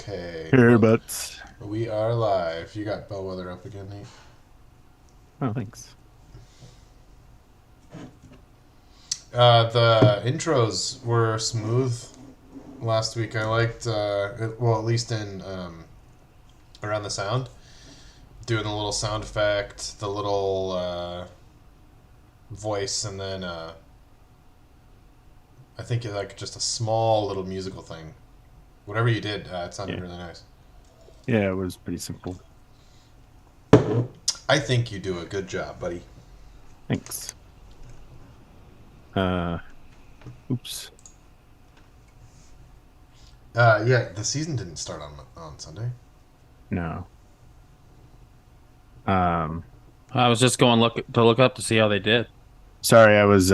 Okay. Here, Well, but we are live. You got Bellwether up again, Nate. oh, thanks. The intros were smooth last week. I liked, well, at least in around the sound, doing the little sound effect, the little voice, and then I think like just a small little musical thing. Whatever you did, it sounded Yeah, really nice. yeah, it was pretty simple. I think you do a good job, buddy. Thanks. Uh, oops. Yeah, the season didn't start on Sunday. No. Um, I was just going look up to see how they did. sorry, I was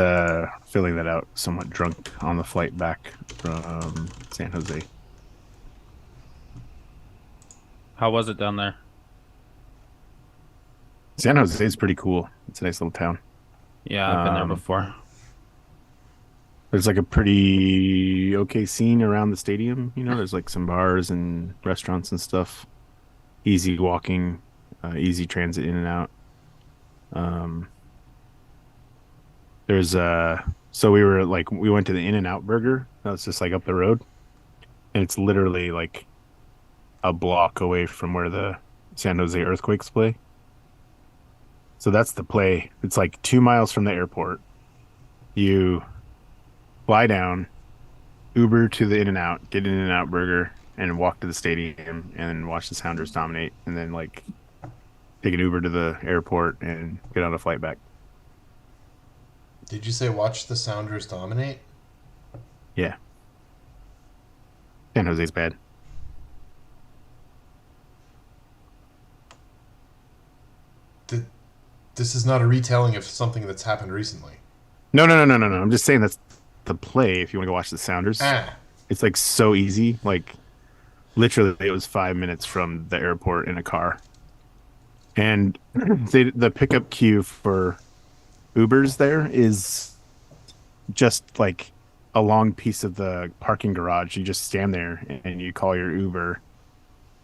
filling that out somewhat drunk on the flight back from San Jose. How was it down there? San Jose is pretty cool. It's a nice little town. Yeah, I've been there Um, before. there's like a pretty okay scene around the stadium. There's like some bars and restaurants and stuff. Easy walking, easy transit in and out. Um, There's so we went to the In and Out Burger. That's just like up the road. And it's literally like a block away from where the San Jose Earthquakes play. So that's the play. It's like 2 miles from the airport. You fly down, Uber to the In and Out, get an In and Out Burger, and walk to the stadium and watch the Sounders dominate, and then like take an Uber to the airport and get on a flight back. Did you say watch the Sounders dominate? Yeah. San Jose's bad. Did, this is not a retelling of something that's happened recently. No, no, no, no, no, no. I'm just saying that's the play if you want to go watch the Sounders. Ah, It's like so easy. Like literally it was 5 minutes from the airport in a car. And the pickup queue for Ubers there is just like a long piece of the parking garage. You just stand there and you call your Uber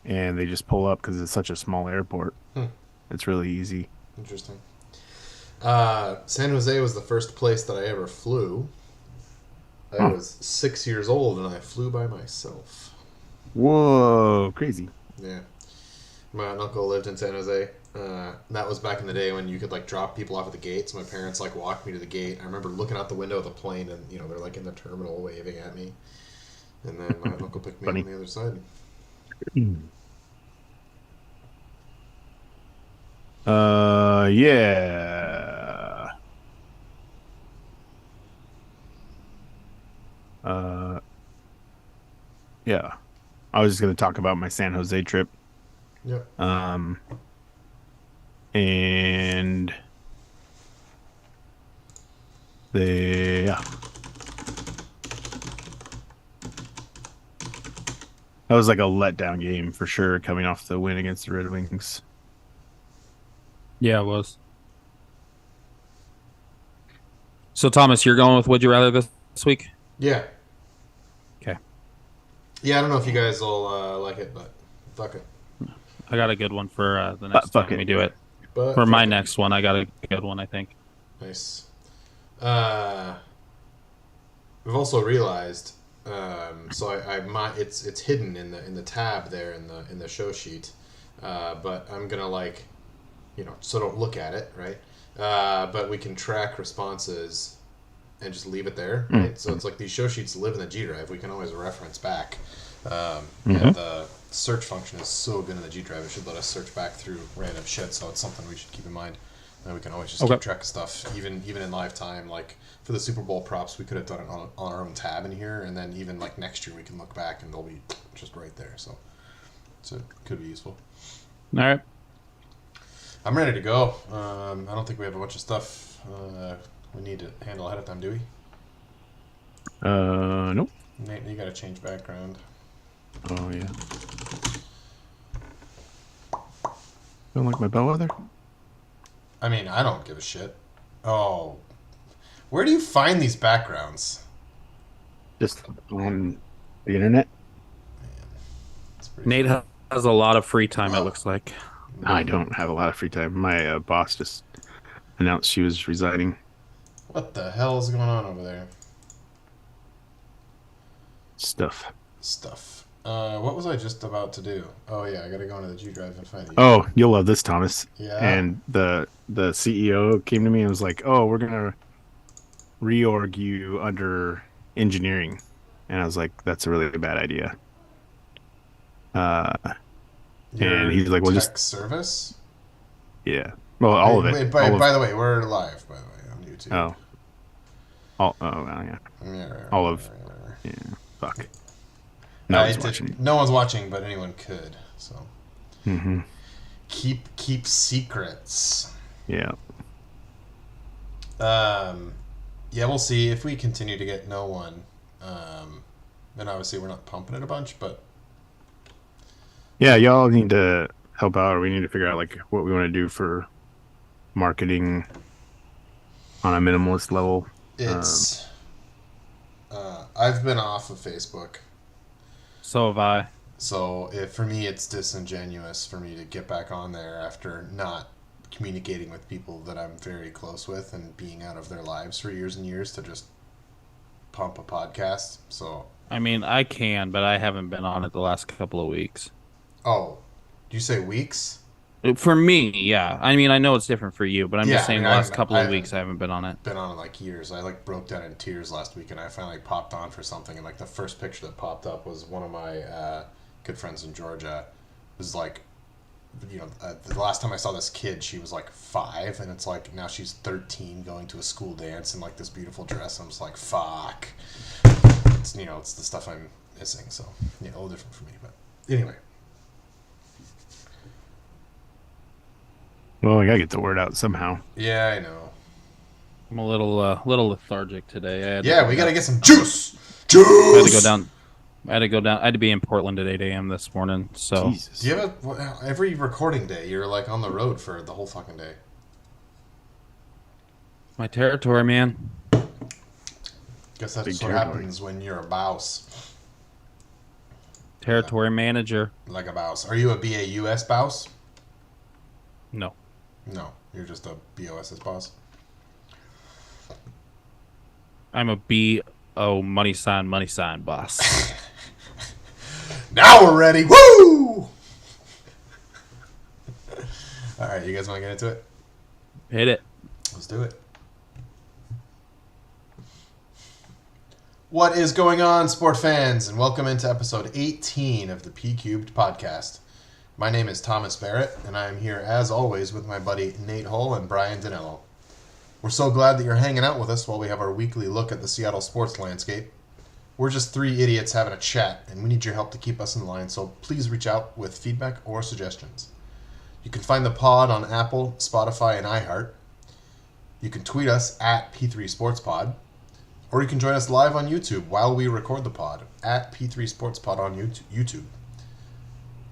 and they just pull up because it's such a small airport. hmm, It's really easy. interesting. San Jose was the first place that I ever flew. I Huh. was 6 years old and I flew by myself. Whoa, crazy. Yeah, my uncle lived in San Jose. That was back in the day when you could like drop people off at the gate. So my parents like walked me to the gate. I remember looking out the window of the plane, and they're like in the terminal waving at me. And then my uncle picked me up on Funny. the other side. Yeah. Uh, yeah. I was just going to talk about my San Jose trip. Yep. Um, and yeah, that was like a letdown game for sure, coming off the win against the Red Wings. Yeah, it was. So Thomas, you're going with Would You Rather this week? Yeah. Okay. Yeah. I don't know if you guys will like it, but fuck it. I got a good one for the next Fuck time we it. do it. But For my fuck it. next one, I got a good one, I think. Nice. Uh, we've also realized. So it's hidden in the tab there in the show sheet, but I'm gonna like, so don't look at it, right? But we can track responses and just leave it there, right? So it's like these show sheets live in the G drive. We can always reference back. Mm-hmm. And the search function is so good in the G drive. It should let us search back through random shit. So it's something we should keep in mind. And we can always just Okay. keep track of stuff, even in live time. Like for the Super Bowl props, we could have done it on our own tab in here, and then even like next year we can look back and they'll be just right there. So it could be useful. All right. I'm ready to go. I don't think we have a bunch of stuff we need to handle ahead of time, do we? Nope. Nate, you got to change background. Oh yeah. Don't like my bellwether? I mean, I don't give a shit. Oh, where do you find these backgrounds? Just on the internet. It's pretty Nate funny. has a lot of free time, it looks like. I don't have a lot of free time. My boss just announced she was resigning. What the hell is going on over there? Stuff. Stuff. What was I just about to do? Oh yeah, I gotta go into the G Drive and find you. Oh, you'll love this, Thomas. Yeah. And the CEO came to me and was like, "Oh, we're gonna reorg you under engineering," and I was like, "That's a really bad idea." Your And he's like, "Well, tech just service. yeah, well, all of it. Wait, All of by the way, we're live. By the way, on YouTube. oh, well, yeah, Yeah, right, all of right. yeah, fuck. No one's did- watching. No one's watching, but anyone could. So Mm-hmm. keep secrets. Yeah. Yeah, we'll see if we continue to get no one. Then obviously we're not pumping it a bunch, but Yeah, y'all need to help out, or we need to figure out like what we want to do for marketing on a minimalist level. it's. I've been off of Facebook, So have I. so for me it's disingenuous for me to get back on there after not communicating with people that I'm very close with and being out of their lives for years and years to just pump a podcast. So, I mean, I can, but I haven't been on it the last couple of weeks. oh, do you say weeks? For me, yeah. I mean, I know it's different for you, but I'm Yeah, just I saying mean, the I last haven't- couple I of haven't- weeks I haven't been on it. Been on it like years. I like broke down in tears last week, and I finally popped on for something. And like the first picture that popped up was one of my good friends in Georgia. It was like, the last time I saw this kid, she was like 5, and it's like now she's 13, going to a school dance in like this beautiful dress. I'm just like, fuck. It's it's the stuff I'm missing. So yeah, a little different for me, but anyway. Well, I gotta get the word out somehow. Yeah, I know. I'm a little lethargic today. I had to Yeah, go we gotta down- get some juice. Juice. I had to go down. I had to be in Portland at 8 a.m. this morning. So Jesus. Do you have every recording day? You're like on the road for the whole fucking day. my territory, man. Guess that's Big what territory. happens when you're a bouse. Territory manager. Like a bouse. Are you a BAUS bouse? No. No, you're just a BOSS boss. I'm a B-O money sign boss. Now we're ready. Woo! All right, you guys want to get into it? Hit it. Let's do it. What is going on, sport fans? And welcome into episode 18 of the P Cubed podcast. My name is Thomas Barrett, and I am here, as always, with my buddy Nate Hull and Brian Danello. We're so glad that you're hanging out with us while we have our weekly look at the Seattle sports landscape. We're just 3 idiots having a chat, and we need your help to keep us in line, so please reach out with feedback or suggestions. You can find the pod on Apple, Spotify, and iHeart. You can tweet us at P3SportsPod, or you can join us live on YouTube while we record the pod at P3SportsPod on YouTube.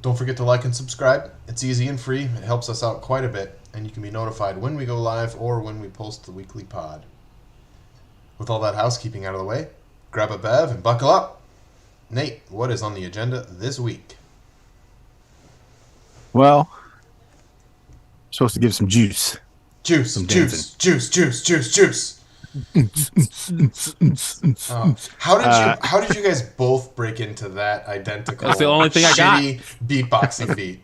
Don't forget to like and subscribe. It's easy and free. It helps us out quite a bit, and you can be notified when we go live or when we post the weekly pod. With all that housekeeping out of the way, grab a bev and buckle up. Nate, what is on the agenda this week? Well, supposed to give some juice. Juice, Some juice, juice, juice, juice, juice. Oh, how did you guys both break into that identical? That's the only thing I got. shitty beatboxing beat.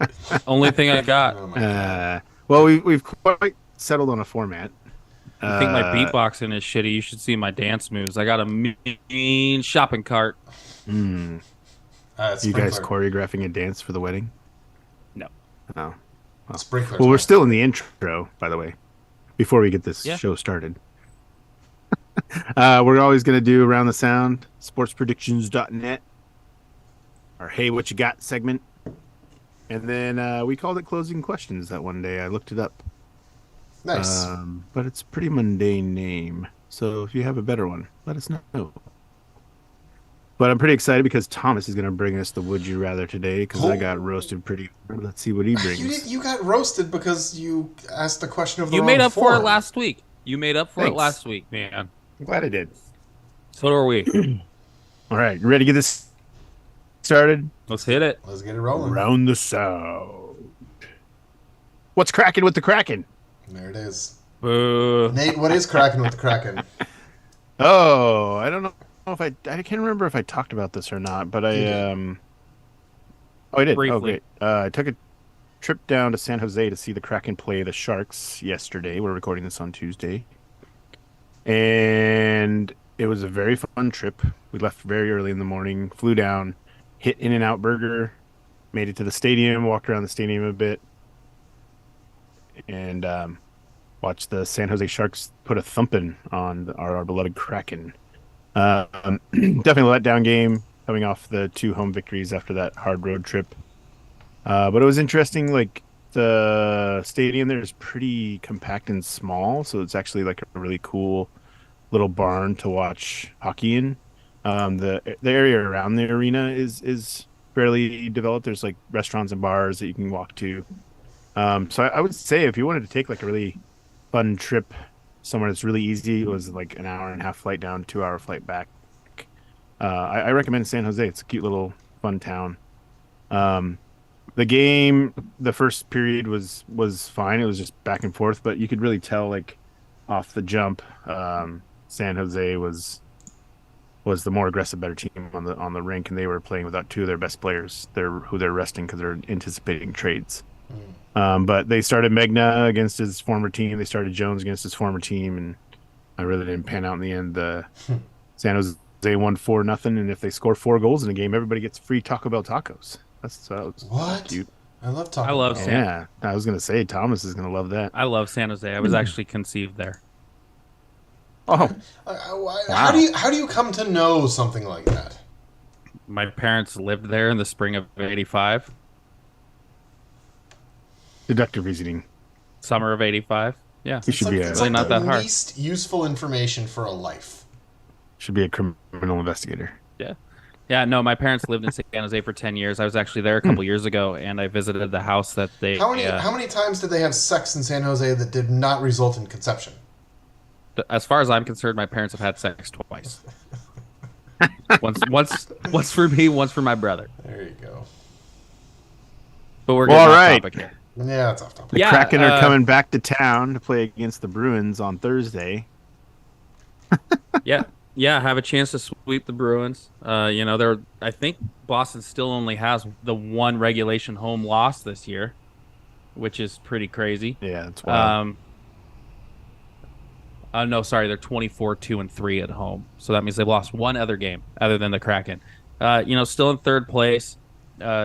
Only thing I got. Oh my god. Well, we've quite settled on a format. You think my beatboxing is shitty? You should see my dance moves. I got a mean shopping cart. You guys Sprinkler. choreographing a dance for the wedding? No. Oh. Sprinklers. Well, we're still in the intro, by the way, before we get this Yeah. show started. We're always going to do Around the Sound, sportspredictions.net, our Hey What You Got segment. And then we called it Closing Questions that one day. I looked it up. Nice. But it's a pretty mundane name. So if you have a better one, let us know. But I'm pretty excited because Thomas is going to bring us the Would You Rather today because I got roasted pretty. Let's see what he brings. You got roasted because you asked the question of the You wrong made up for it form. last week. You made up for it Thanks. last week, man. I'm glad I did. So are we. All right, you ready to get this started. Let's hit it. Let's get it rolling. Round the sound. What's cracking with the Kraken? There it is. Boo. Nate, what is cracking with the Kraken? Oh, I don't know if I can't remember if I talked about this or not, but You did. oh, I did. Oh, Briefly. great. I took a trip down to San Jose to see the Kraken play the Sharks yesterday. We're recording this on Tuesday. And it was a very fun trip. We left very early in the morning, flew down, hit In-N-Out Burger, made it to the stadium, walked around the stadium a bit, and watched the San Jose Sharks put a thumping on our beloved Kraken. Definitely a letdown game coming off the two home victories after that hard road trip. But it was interesting. Like the stadium there is pretty compact and small, so it's actually like a really cool little barn to watch hockey in. The area around the arena is fairly developed. There's like restaurants and bars that you can walk to. So I would say if you wanted to take like a really fun trip somewhere that's really easy, it was like an hour and a half flight down, 2 hour flight back. I recommend San Jose. It's a cute little fun town. Um, the game, the first period was fine. It was just back and forth, but you could really tell like off the jump, San Jose was the more aggressive, better team on the rink, and they were playing without two of their best players. Who they're resting because they're anticipating trades. But they started Megna against his former team. They started Jones against his former team, and I really didn't pan out in the end. San Jose won 4-0, and if they score 4 goals in a game, everybody gets free Taco Bell tacos. That was What? cute. I love talking I love about San- Yeah, I was gonna say Thomas is gonna love that. I love San Jose. I was actually conceived there. Oh, How do you come to know something like that? My parents lived there in the spring of '85, deductive reasoning. summer of '85. Yeah. He should be a It's Really not the that hard. least useful information for a life. criminal investigator. Yeah. Yeah, no, my parents lived in San Jose for 10 years. I was actually there a couple years ago, and I visited the house that they... How many times did they have sex in San Jose that did not result in conception? As far as I'm concerned, my parents have had sex twice. once for me, once for my brother. There you go. But we're Well, getting all off right. topic here. Yeah, it's off topic. The Yeah, Kraken are coming back to town to play against the Bruins on Thursday. Yeah, have a chance to sweep the Bruins. I think Boston still only has the one regulation home loss this year, which is pretty crazy. Yeah, that's wild. No, sorry, they're 24-2-3 at home. So that means they've lost one other game other than the Kraken. Still in third place.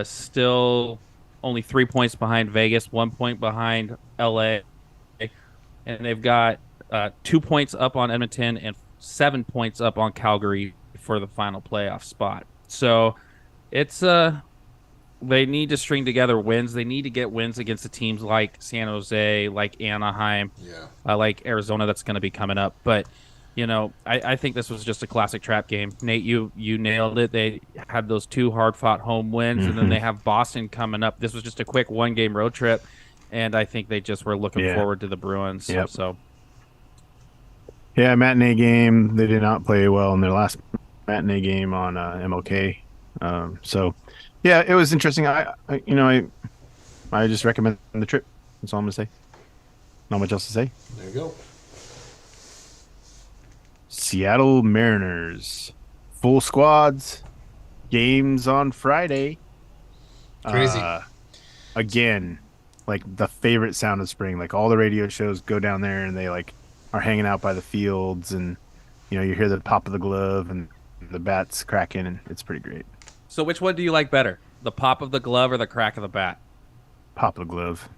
Still only 3 points behind Vegas, 1 point behind LA, and they've got 2 points up on Edmonton and 7 points up on Calgary for the final playoff spot. So it's they need to string together wins. They need to get wins against the teams like San Jose, like Anaheim, like Arizona that's going to be coming up. But I think this was just a classic trap game. Nate, you nailed it. They had those 2 hard-fought home wins, and then they have Boston coming up. This was just a quick 1-game road trip, and I think they just were looking forward to the Bruins. Yep. So, Yeah, matinee game. They did not play well in their last matinee game on MLK. So, yeah, it was interesting. I just recommend the trip. That's all I'm gonna say. Not much else to say. There you go. Seattle Mariners, full squads, games on Friday. Crazy. Again, like the favorite sound of spring. Like all the radio shows go down there and they like are hanging out by the fields, and you hear the pop of the glove and the bats cracking, and it's pretty great. so which one do you like better, the pop of the glove or the crack of the bat? Pop of the glove.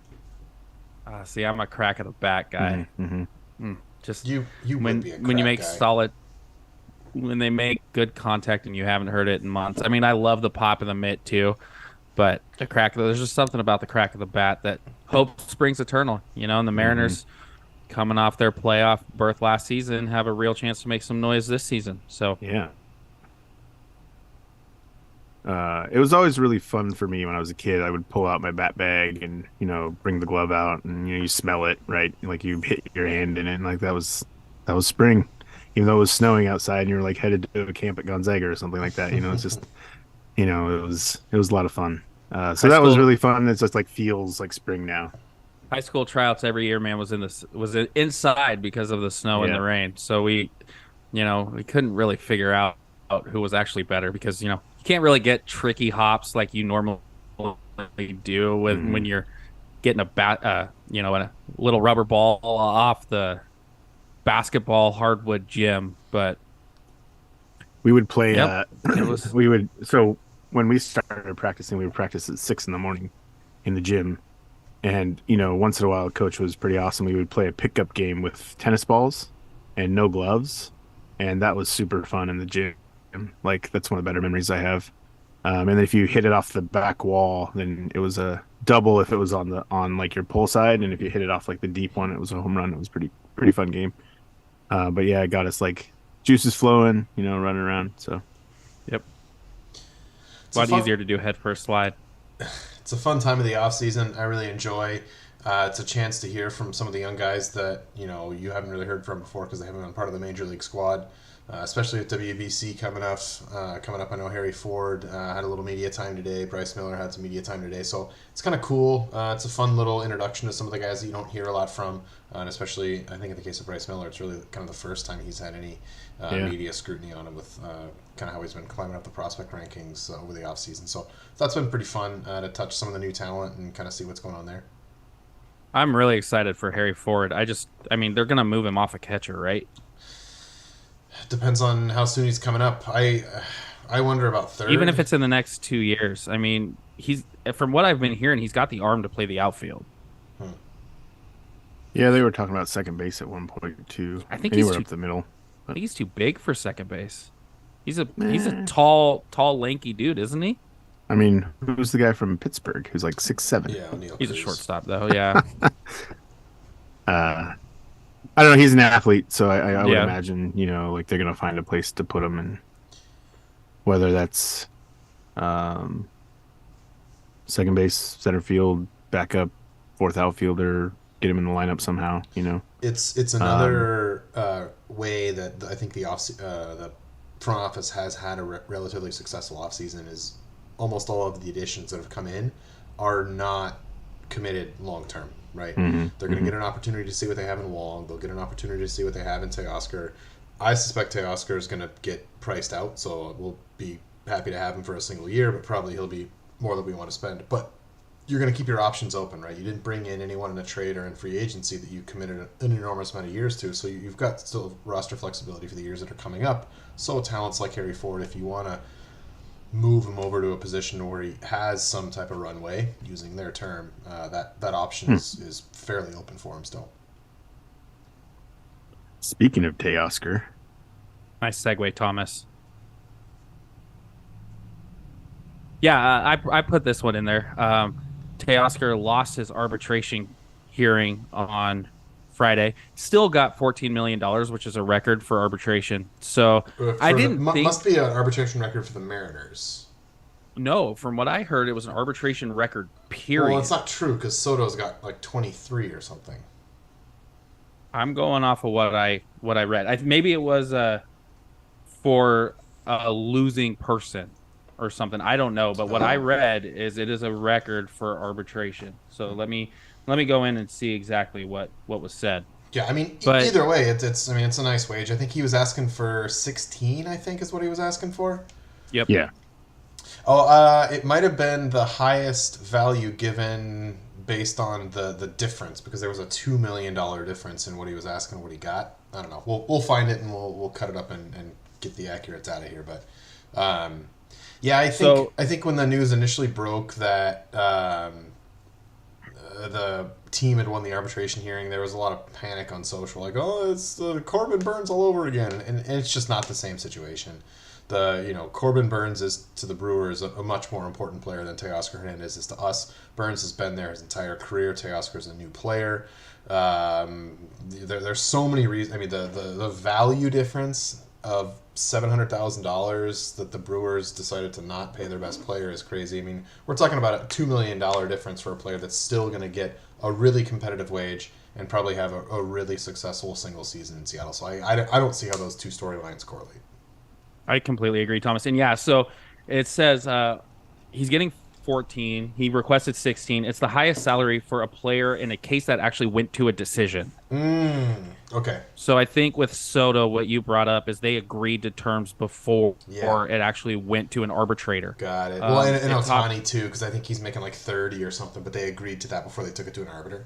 See, I'm a crack of the bat guy. Mm-hmm. Just You when would be a when you crack make guy. solid, when they make good contact and you haven't heard it in months. I mean, I love the pop of the mitt too, but the crack. There's just something about the crack of the bat that hope springs eternal. And the Mariners, coming off their playoff berth last season, have a real chance to make some noise this season. So Yeah. It was always really fun for me when I was a kid. I would pull out my bat bag and, bring the glove out, and, you smell it, right? Like you hit your hand in it, and like that was spring. Even though it was snowing outside and you were like headed to a camp at Gonzaga or something like that, it's just it was a lot of fun. So High that was school really fun. It's just like feels like spring now. high school tryouts every year, man, inside because of the snow and the Yeah. rain. So we couldn't really figure out who was actually better because you can't really get tricky hops like you normally do with Hmm. when you're getting a little rubber ball off the basketball hardwood gym. But We would play yep, it was we would so when we started practicing, we would practice at 6 in the morning in the gym. And, once in a while, coach was pretty awesome. We would play a pickup game with tennis balls and no gloves. And that was super fun in the gym. Like, that's one of the better memories I have. And then if you hit it off the back wall, then it was a double if it was on like your pull side. And if you hit it off like the deep one, it was a home run. It was pretty fun game. But yeah, it got us like juices flowing, running around. So yep, It's a a lot fun easier to do head first slide. it's a fun time of the off season. I really enjoy. It's a chance to hear from some of the young guys that you haven't really heard from before because they haven't been part of the major league squad. Especially with WBC coming up. I know Harry Ford had a little media time today. Bryce Miller had some media time today, so it's kind of cool. It's a fun little introduction to some of the guys that you don't hear a lot from, and especially I think in the case of Bryce Miller, it's really kind of the first time he's had any yeah. media scrutiny on him with kind of how he's been climbing up the prospect rankings over the offseason. So that's been pretty fun to touch some of the new talent and kind of see what's going on there. I'm really excited for Harry Ford. I mean, they're gonna move him off a catcher, right? Depends on how soon he's coming up. I wonder about Even if third. it's in the next 2 years. I mean, he's from what I've been hearing, he's got the arm to play the outfield. Hmm. Yeah, they were talking about second base at one point too, I think anywhere up the middle. I But think he's too big for second base. He's a eh, tall, lanky dude, isn't he? I mean, who's the guy from Pittsburgh who's like 6'7"? Yeah, O'Neill He's a Cruz. shortstop though. Yeah, Uh, I don't know. He's an athlete, so I would yeah. imagine, like they're gonna find a place to put him in, whether that's um, second base, center field, backup, fourth outfielder, get him in the lineup somehow. It's Um, another way that I think the front office has had a relatively successful offseason is almost all of the additions that have come in are not committed long term, right? mhm, They're going to mhm. get an opportunity to see what they have in Wong. They'll get an opportunity to see what they have in Teoscar. I suspect Teoscar is going to get priced out, so we'll be happy to have him for a single year, but probably he'll be more than we want to spend. But you're going to keep your options open, right? You didn't bring in anyone in a trade or in free agency that you committed an enormous amount of years to, so you've got still roster flexibility for the years that are coming up. So talents like Harry Ford, if you want to move him over to a position where he has some type of runway, using their term, that option Hmm. is fairly open for him still. Speaking of Teoscar, Nice segue, Thomas. Yeah, I put this one in there. Teoscar lost his arbitration hearing on Friday. Still got $14 million, which is a record for arbitration. So I didn't Must think. be an arbitration record for the Mariners. No, from what I heard, it was an arbitration record. Well, it's Period. not true because Soto's got like 23 or something. I'm going off of what I read. Maybe it was for a losing person or something. I don't know, but what I Oh. read is it is a record for arbitration. So let me go in and see exactly what was said. Yeah, I mean, But either way, it's I mean, it's a nice wage. I think he was asking for 16. I think is what he was asking for. yep, yeah, Oh, it might have been the highest value given based on the difference because there was a $2 million difference in what he was asking and what he got. I don't know. We'll find it and we'll cut it up and get the accurates out of here. But yeah, so I think when the news initially broke that the team had won the arbitration hearing, there was a lot of panic on social, like, oh, it's Corbin Burns all over again, and it's just not the same situation. Corbin Burns is to the Brewers a much more important player than Teoscar Hernandez is to us. Burns has been there his entire career. Teoscar is a new player. There's so many reasons. I mean, the value difference of $700,000 that the Brewers decided to not pay their best player is crazy. I mean, we're talking about a $2 million difference for a player that's still going to get a really competitive wage and probably have a really successful single season in Seattle. So I don't see how those two storylines correlate. I completely agree, Thomas. And yeah, so It says he's getting 14. He requested 16. It's the highest salary for a player in a case that actually went to a decision. Okay. So I think with Soto, what you brought up is they agreed to terms before Yeah. it actually went to an arbitrator. Got it. Well, and It topped, Otani too, because I think he's making like 30 or something, but they agreed to that before they took it to an arbiter.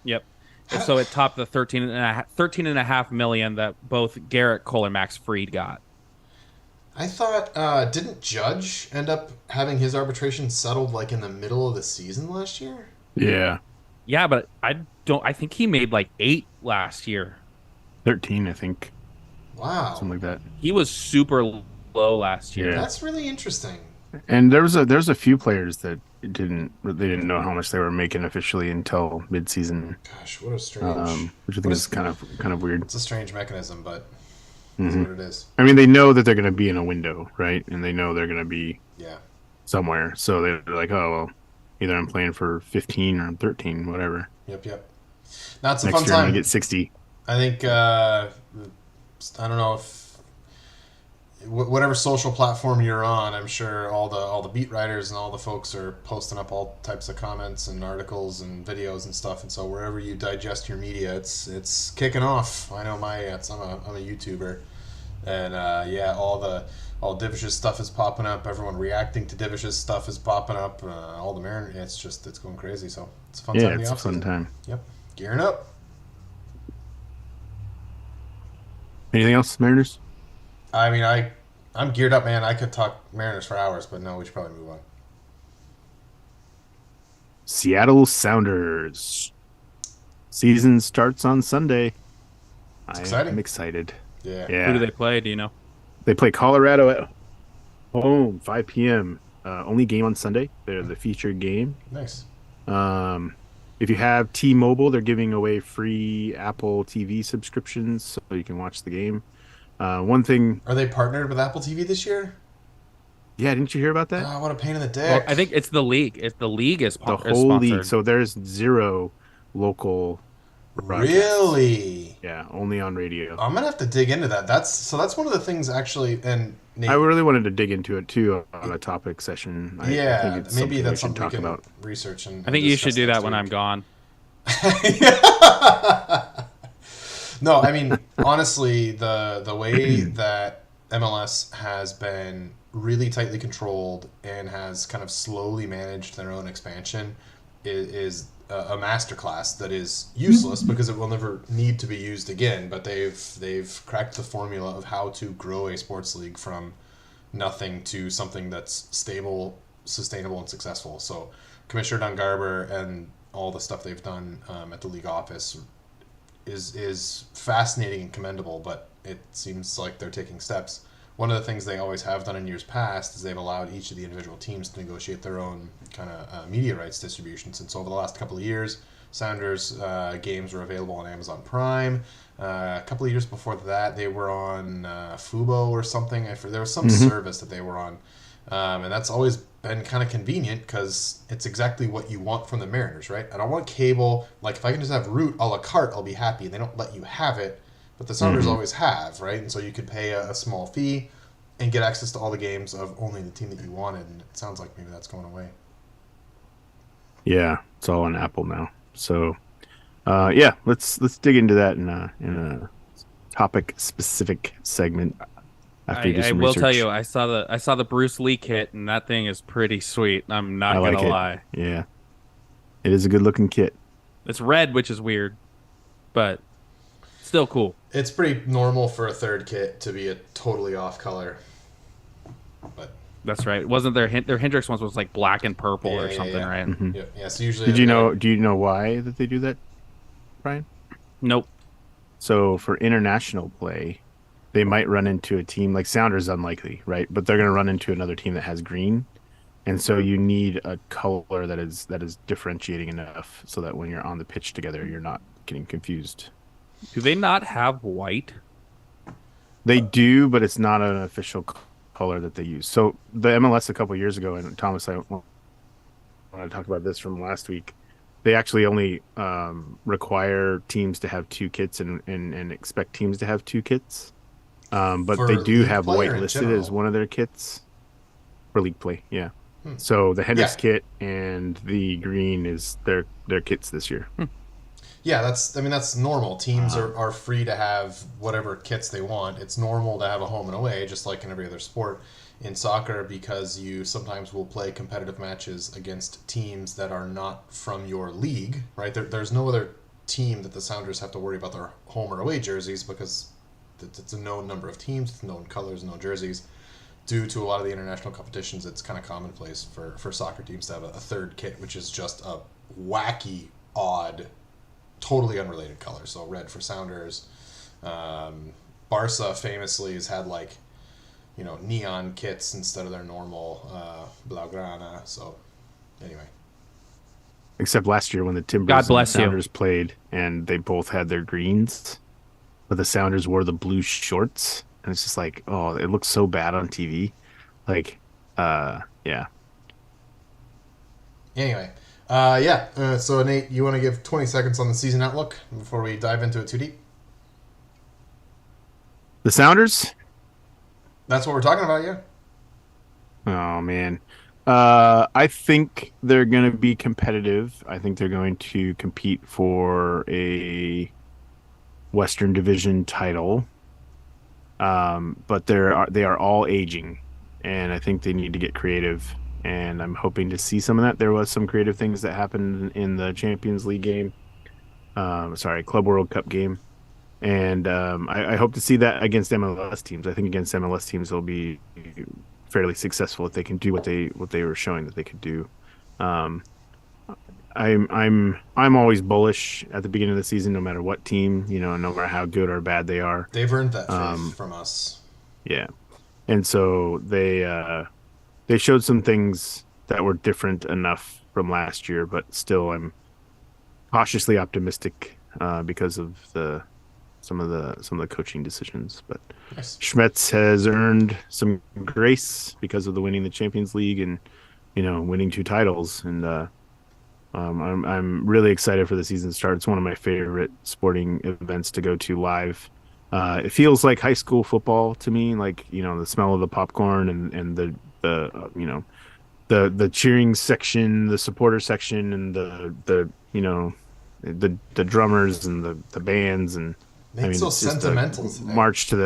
yep. So it topped the 13 and a half million that both Garrett Cole and Max Fried got. I thought, didn't Judge end up having his arbitration settled like in the middle of the season last year? Yeah, Yeah, but I think he made like 8 last year. 13, I think, Wow. something like that. He was super low last year. Yeah. That's really interesting. And there's a few players that didn't know how much they were making officially until midseason, Gosh, what a strange. which I What think a, is kind of weird. it's a strange mechanism, but it's Hmm. what it is. I mean, they know that they're going to be in a window, right? And they know they're going to be Yeah. somewhere, so they're like, oh well, either I'm playing for 15 or I'm 13, whatever. Yep, yep. Now it's a fun Next year I'm going time. to get 60. I think, I don't know if whatever social platform you're on, I'm sure all the beat writers and all the folks are posting up all types of comments and articles and videos and stuff. And so wherever you digest your media, it's kicking off. I know I'm a YouTuber, and yeah, all Divish's stuff is popping up. Everyone reacting to Divish's stuff is popping up. All the Mariners, it's going crazy. So it's a fun Yeah, time in it's the a fun offseason. time. Yep, gearing up. Anything else, Mariners? I mean, I'm geared up, man. I could talk Mariners for hours, but no, we should probably move on. Seattle Sounders. Season starts on Sunday. It's I exciting. am excited. Yeah. Who do Yeah. they play? Do you know? They play Colorado at home, 5 p.m. Only game on Sunday. They're the featured game. Nice. Um, if you have T-Mobile, they're giving away free Apple TV subscriptions so you can watch the game. One thing, Are they partnered with Apple TV this year? yeah, didn't you hear about that? Oh, what a pain in the Well, dick. I think it's the league. It's the league The is whole league. sponsored. So there's zero local broadcasts. Really? Yeah, only on radio. I'm gonna have to dig into that. That's one of the things actually. And Nate, I really wanted to dig into it too on a topic session. I yeah, think it's maybe something that's we should something we talk can about. research and. I think you should discuss do next that when week. I'm gone. No, I mean honestly, the way that MLS has been really tightly controlled and has kind of slowly managed their own expansion is a masterclass that is useless because it will never need to be used again. But they've cracked the formula of how to grow a sports league from nothing to something that's stable, sustainable, and successful. So Commissioner Don Garber and all the stuff they've done at the league office is fascinating and commendable, but it seems like they're taking steps. One of the things they always have done in years past is they've allowed each of the individual teams to negotiate their own kind of media rights distributions. And so over the last couple of years, Sounders games were available on Amazon Prime. A couple of years before that, they were on Fubo or something. There was some service that they were on. And that's always been kind of convenient because it's exactly what you want from the Mariners, right? I don't want cable. Like, if I can just have Root a la carte, I'll be happy. And they don't let you have it, but the Sounders always have, right? And so you could pay a small fee and get access to all the games of only the team that you wanted. And it sounds like maybe that's going away. Yeah, it's all on Apple now. So, yeah, let's dig into that in a topic specific segment after you do I some will research. tell you, I saw the Bruce Lee kit, and that thing is pretty sweet. I'm not I like gonna it. lie. Yeah, it is a good looking kit. It's red, which is weird, but still cool. It's pretty normal for a third kit to be a totally off color. But That's right. Wasn't their Hendrix ones was like black and purple Yeah, or yeah, something, yeah. right? Mhm. yeah, so usually Did you know? Do you know why that they do that, Brian? Nope. So for international play, they might run into a team like Sounders unlikely, right? But they're going to run into another team that has green, and so you need a color that is differentiating enough so that when you're on the pitch together, you're not getting confused. Do they not have white? They do, but it's not an official color that they use. So the MLS a couple years ago, and Thomas, I want to talk about this from last week. They actually only require teams to have two kits and expect teams to have two kits. But For they do league have play or white in listed as general? one of their kits. for league play. Yeah. Hmm. So the Yeah, Hendricks kit and the green is their kits this year. yeah. That's normal. Teams Um, are free to have whatever kits they want. It's normal to have a home and away, just like in every other sport. In soccer, because you sometimes will play competitive matches against teams that are not from your league, right? There's no other team that the Sounders have to worry about their home or away jerseys because it's a known number of teams, it's known colors, known jerseys. Due to a lot of the international competitions, it's kind of commonplace for soccer teams to have a third kit, which is just a wacky, odd, totally unrelated color. So red for Sounders. Barca famously has had like neon kits instead of their normal blaugrana. So anyway, except last year when the God Timbers and the bless you. Sounders played and they both had their greens, but the Sounders wore the blue shorts, and it's just like, oh, it looks so bad on TV. Like, yeah. anyway, yeah. So Nate, you want to give 20 seconds on the season outlook before we dive into it too deep? The Sounders? That's what we're talking about, yeah. Oh man. I think they're going to be competitive. I think they're going to compete for a Western Division title. But they are all aging, and I think they need to get creative. And I'm hoping to see some of that. There was some creative things that happened in the Champions League game. Sorry, Club World Cup game. And I hope to see that against MLS teams. I think against MLS teams they'll be fairly successful if they can do what they were showing that they could do. Um, I'm always bullish at the beginning of the season, no matter what team, no matter how good or bad they are. They've earned that faith Um, from us. yeah, and so they showed some things that were different enough from last year, but still I'm cautiously optimistic because of the some of the coaching decisions. But Nice. Schmetz has earned some grace because of the winning the Champions League and winning two titles. And I'm really excited for the season start. It's one of my favorite sporting events to go to live. It feels like high school football to me, like the smell of the popcorn and the the cheering section, the supporter section, and the drummers and the bands. And I Nate's mean, so it's just a sentimental today. march to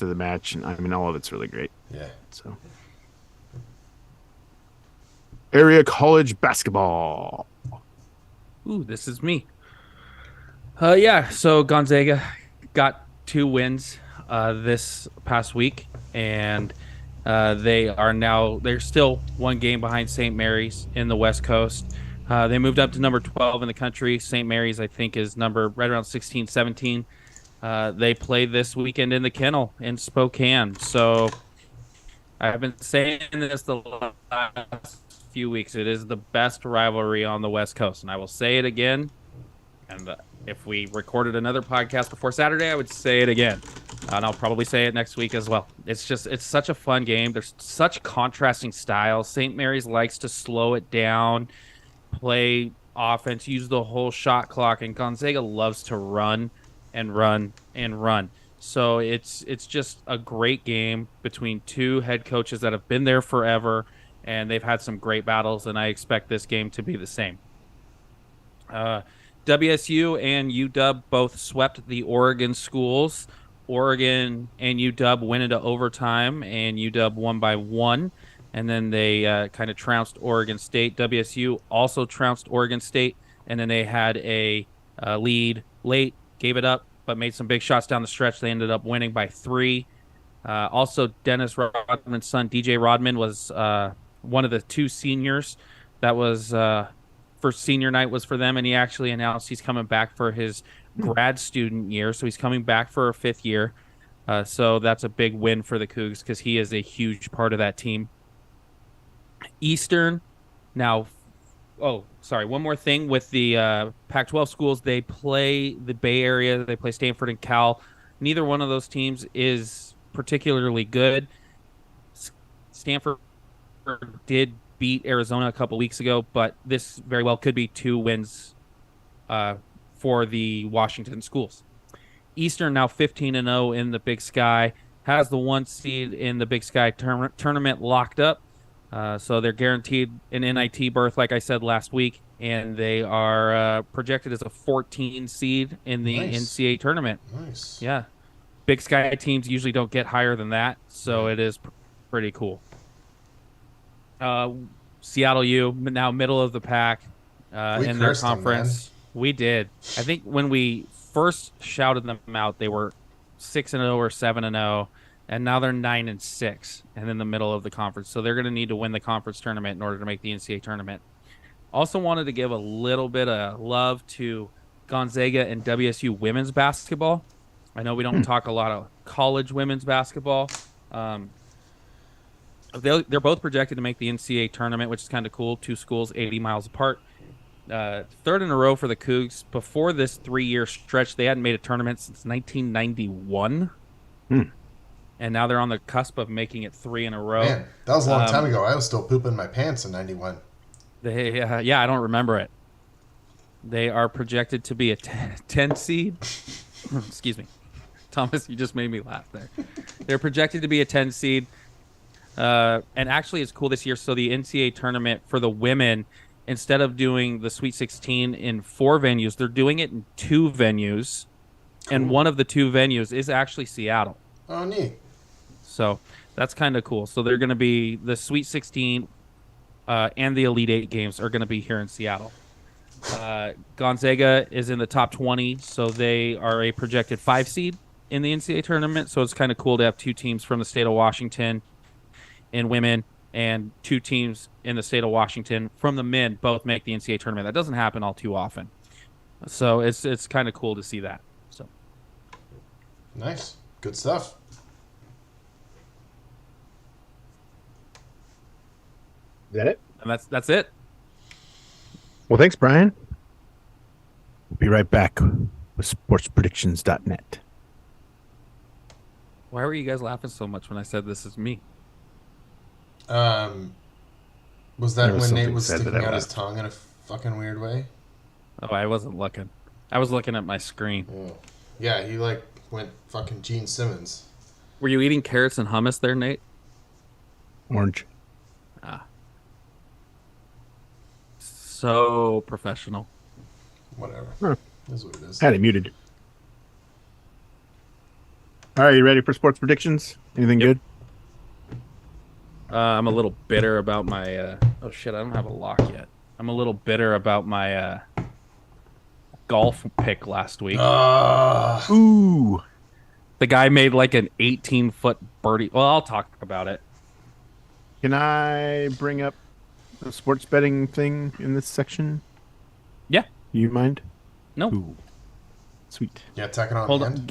the match, and I mean, all of it's really great. Yeah. So, area college basketball. Ooh, this is me. Yeah, so Gonzaga got 2 wins this past week, and they're still 1 game behind St. Mary's in the West Coast. They moved up to number 12 in the country. St. Mary's, I think, is number right around 16, 17. They play this weekend in the Kennel in Spokane. So I've been saying this the last few weeks. It is the best rivalry on the West Coast, and I will say it again. And if we recorded another podcast before Saturday, I would say it again. And I'll probably say it next week as well. It's such a fun game. There's such contrasting styles. St. Mary's likes to slow it down, play offense, use the whole shot clock, and Gonzaga loves to run and run and run. So it's just a great game between two head coaches that have been there forever, and they've had some great battles, and I expect this game to be the same. WSU and UW both swept the Oregon schools. Oregon and UW went into overtime, and UW won by 1. And then they kind of trounced Oregon State. WSU also trounced Oregon State, and then they had a lead late, gave it up, but made some big shots down the stretch. They ended up winning by 3. Also, Dennis Rodman's son, DJ Rodman, was one of the 2 seniors that was first senior night was for them, and he actually announced he's coming back for his grad student year. So he's coming back for a 5th year. So that's a big win for the Cougs because he is a huge part of that team. Eastern, now, one more thing with the Pac-12 schools. They play the Bay Area. They play Stanford and Cal. Neither one of those teams is particularly good. Stanford did beat Arizona a couple weeks ago, but this very well could be 2 wins for the Washington schools. Eastern now 15-0 in the Big Sky, has the 1 seed in the Big Sky tournament locked up. So they're guaranteed an NIT berth, like I said last week, and they are projected as a 14 seed in the Nice. NCAA tournament. Nice. Yeah. Big Sky teams usually don't get higher than that, so Right. it is pretty cool. Uh, Seattle U now middle of the pack We in their cursed them, man. conference. We did. I think when we first shouted them out, they were 6-0 or 7-0, and now they're 9-6 and in the middle of the conference. So they're going to need to win the conference tournament in order to make the NCAA tournament. Also wanted to give a little bit of love to Gonzaga and WSU women's basketball. I know we don't talk a lot of college women's basketball. They're both projected to make the NCAA tournament, which is kind of cool. Two schools 80 miles apart. Third in a row for the Cougs. Before this 3-year stretch, they hadn't made a tournament since 1991. And now they're on the cusp of making it 3 in a row. Man, that was a long time ago. I was still pooping my pants in '91. Yeah, I don't remember it. They are projected to be a 10 seed. Excuse me. Thomas, you just made me laugh there. They're projected to be a 10 seed. And actually, it's cool this year. So the NCAA tournament for the women, instead of doing the Sweet 16 in 4 venues, they're doing it in 2 venues. Cool. And one of the 2 venues is actually Seattle. Oh, neat. So that's kind of cool. So they're going to be the Sweet 16 and the Elite 8 games are going to be here in Seattle. Gonzaga is in the top 20, so they are a projected 5 seed in the NCAA tournament. So it's kind of cool to have 2 teams from the state of Washington in women and 2 teams in the state of Washington from the men both make the NCAA tournament. That doesn't happen all too often. So it's kind of cool to see that. So nice. Good stuff. Is that it? And that's it. Well, thanks, Brian. We'll be right back with sportspredictions.net. Why were you guys laughing so much when I said this is me? Was that when Nate was sticking out his tongue in a fucking weird way? Oh, I wasn't looking. I was looking at my screen. Oh. Yeah, he like went fucking Gene Simmons. Were you eating carrots and hummus there, Nate? Orange. Ah. So professional. Whatever. Huh. That's what it is. Had it muted. All right, you ready for sports predictions? Anything good? I'm a little bitter about my... oh, shit, I don't have a lock yet. I'm a little bitter about my golf pick last week. Ooh. The guy made like an 18-foot birdie. Well, I'll talk about it. Can I bring up the sports betting thing in this section? Yeah. You mind? No. Ooh. Sweet. Yeah, tack it on. Hold on.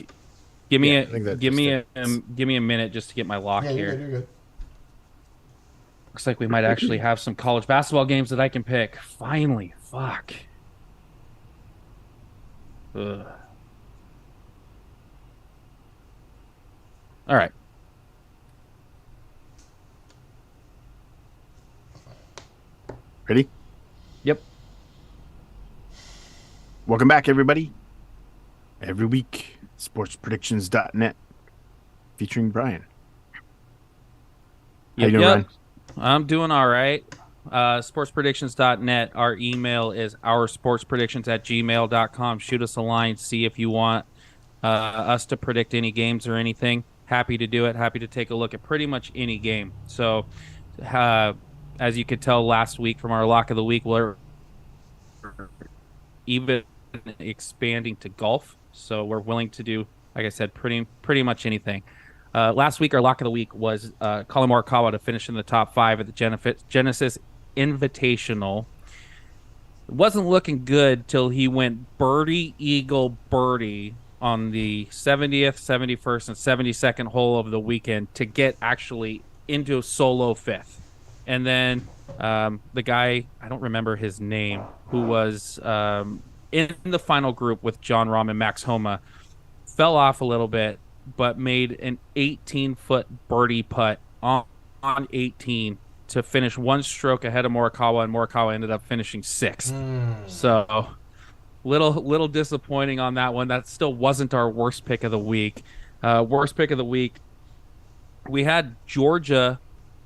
Give me a minute just to get my lock here. You're good. Looks like we might actually have some college basketball games that I can pick. Finally. Fuck. Ugh. All right. Ready? Yep. Welcome back, everybody. Every week, sportspredictions.net featuring Brian. How you doing, Brian? I'm doing all right. Sportspredictions.net. Our email is oursportspredictions@gmail.com. Shoot us a line. See if you want us to predict any games or anything. Happy to do it. Happy to take a look at pretty much any game. So, as you could tell last week from our lock of the week, we're even expanding to golf. So we're willing to do, like I said, pretty much anything. Last week, our lock of the week was Colin Morikawa to finish in the top 5 at the Genesis Invitational. It wasn't looking good till he went birdie, eagle, birdie on the 70th, 71st, and 72nd hole of the weekend to get actually into a solo 5th. And then the guy, I don't remember his name, who was in the final group with John Rahm and Max Homa, fell off a little bit, but made an 18-foot birdie putt on 18 to finish 1 stroke ahead of Morikawa, and Morikawa ended up finishing 6th. So little disappointing on that one. That still wasn't our worst pick of the week. Worst pick of the week, we had Georgia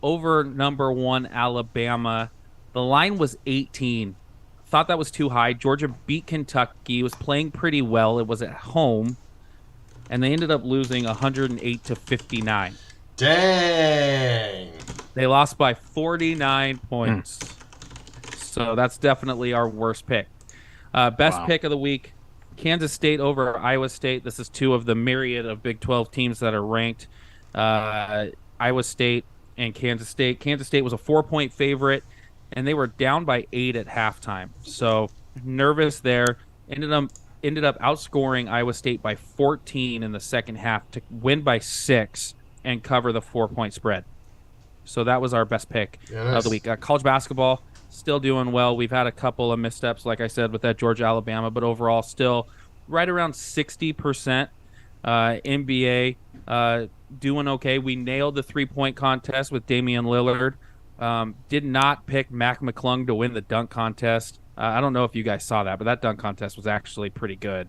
over number one Alabama. The line was 18. Thought that was too high. Georgia beat Kentucky. Was playing pretty well. It was at home, and they ended up losing 108 to 59. Dang. They lost by 49 Mm, points. So that's definitely our worst pick. Best wow. pick of the week, Kansas State over Iowa State. This is two of the myriad of Big 12 teams that are ranked. Uh, Iowa State and Kansas State. Kansas State was a 4-point favorite, and they were down by 8 at halftime. So nervous there. Ended up outscoring Iowa State by 14 in the second half to win by 6 and cover the 4-point spread. So that was our best pick Yeah, of the nice. week. College basketball still doing well. We've had a couple of missteps, like I said, with that Georgia Alabama, but overall still right around 60%. NBA doing okay. We nailed the 3-point contest with Damian Lillard. Did not pick Mac McClung to win the dunk contest. I don't know if you guys saw that, but that dunk contest was actually pretty good.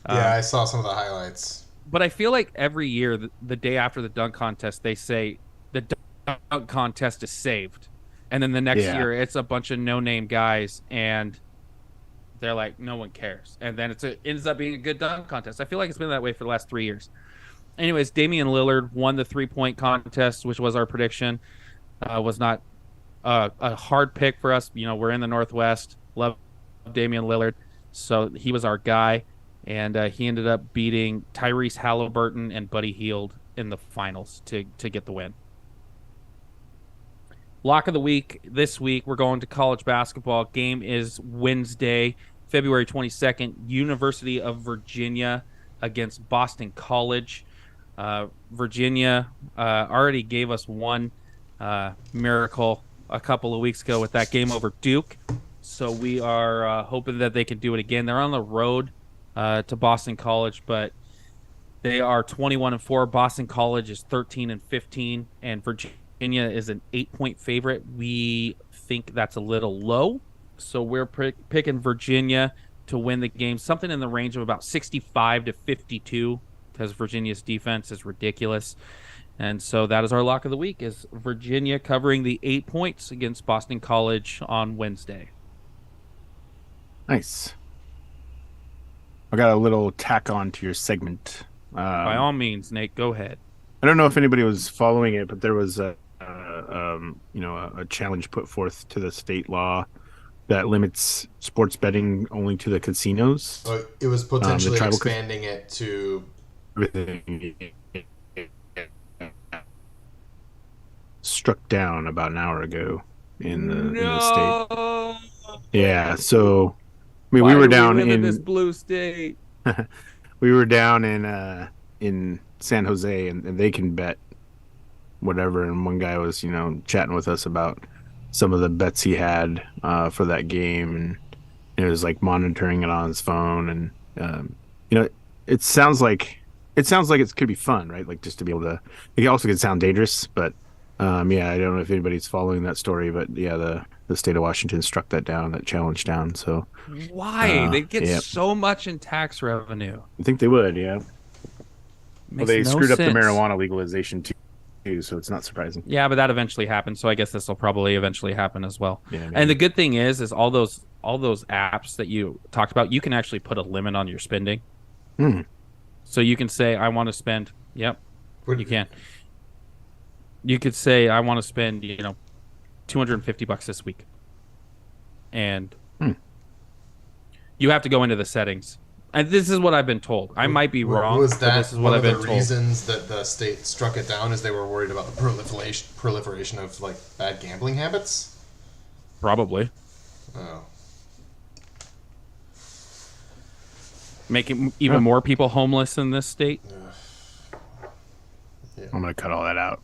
Yeah, Um, I saw some of the highlights. but I feel like every year, the day after the dunk contest, they say the dunk contest is saved. And then the next Yeah. year, it's a bunch of no-name guys, and they're like, no one cares. And then it ends up being a good dunk contest. I feel like it's been that way for the last 3 years. Anyways, Damian Lillard won the 3-point contest, which was our prediction. Was not a hard pick for us. We're in the Northwest. Love Damian Lillard. So he was our guy. And he ended up beating Tyrese Halliburton and Buddy Hield in the finals to get the win. Lock of the week this week, we're going to college basketball. Game is Wednesday, February 22nd, University of Virginia against Boston College. Virginia already gave us one miracle a couple of weeks ago with that game over Duke. So we are hoping that they can do it again. They're on the road to Boston College, but they are 21-4. Boston College is 13-15, and Virginia is an 8-point favorite. We think that's a little low, so we're picking Virginia to win the game, something in the range of about 65-52, because Virginia's defense is ridiculous. And so that is our lock of the week, is Virginia covering the 8 points against Boston College on Wednesday. Nice. I got a little tack on to your segment. By all means, Nate, go ahead. I don't know if anybody was following it, but there was a challenge put forth to the state law that limits sports betting only to the casinos. Oh, it was The potentially tribal expanding it to. everything struck down about an hour ago in the state. No. Yeah, so I mean, Why we were do down live in this blue state? we were down in San Jose, and they can bet whatever. And one guy was, chatting with us about some of the bets he had for that game, and it was like monitoring it on his phone. And you know, it sounds like it could be fun, right? Like just to be able to. It also could sound dangerous, but yeah, I don't know if anybody's following that story, but yeah, the state of Washington struck that challenge down. So Why? They get yeah, so much in tax revenue. I think they would, yeah. Well, Makes they no screwed up the sense. marijuana legalization too, so it's not surprising. Yeah, but that eventually happened, so I guess this will probably eventually happen as well. Yeah, And maybe. the good thing is all those apps that you talked about, you can actually put a limit on your spending. Hmm. So you can say, I want to spend. Yep, Would- you can. You could say, I want to spend, $250 this week, and Hmm. you have to go into the settings. And this is what I've been told. I might be wrong. Was but that this is what one I've of been the told. reasons that the state struck it down? Is they were worried about the proliferation of like bad gambling habits? Probably Oh, making even more people homeless in this state. I'm gonna cut all that out.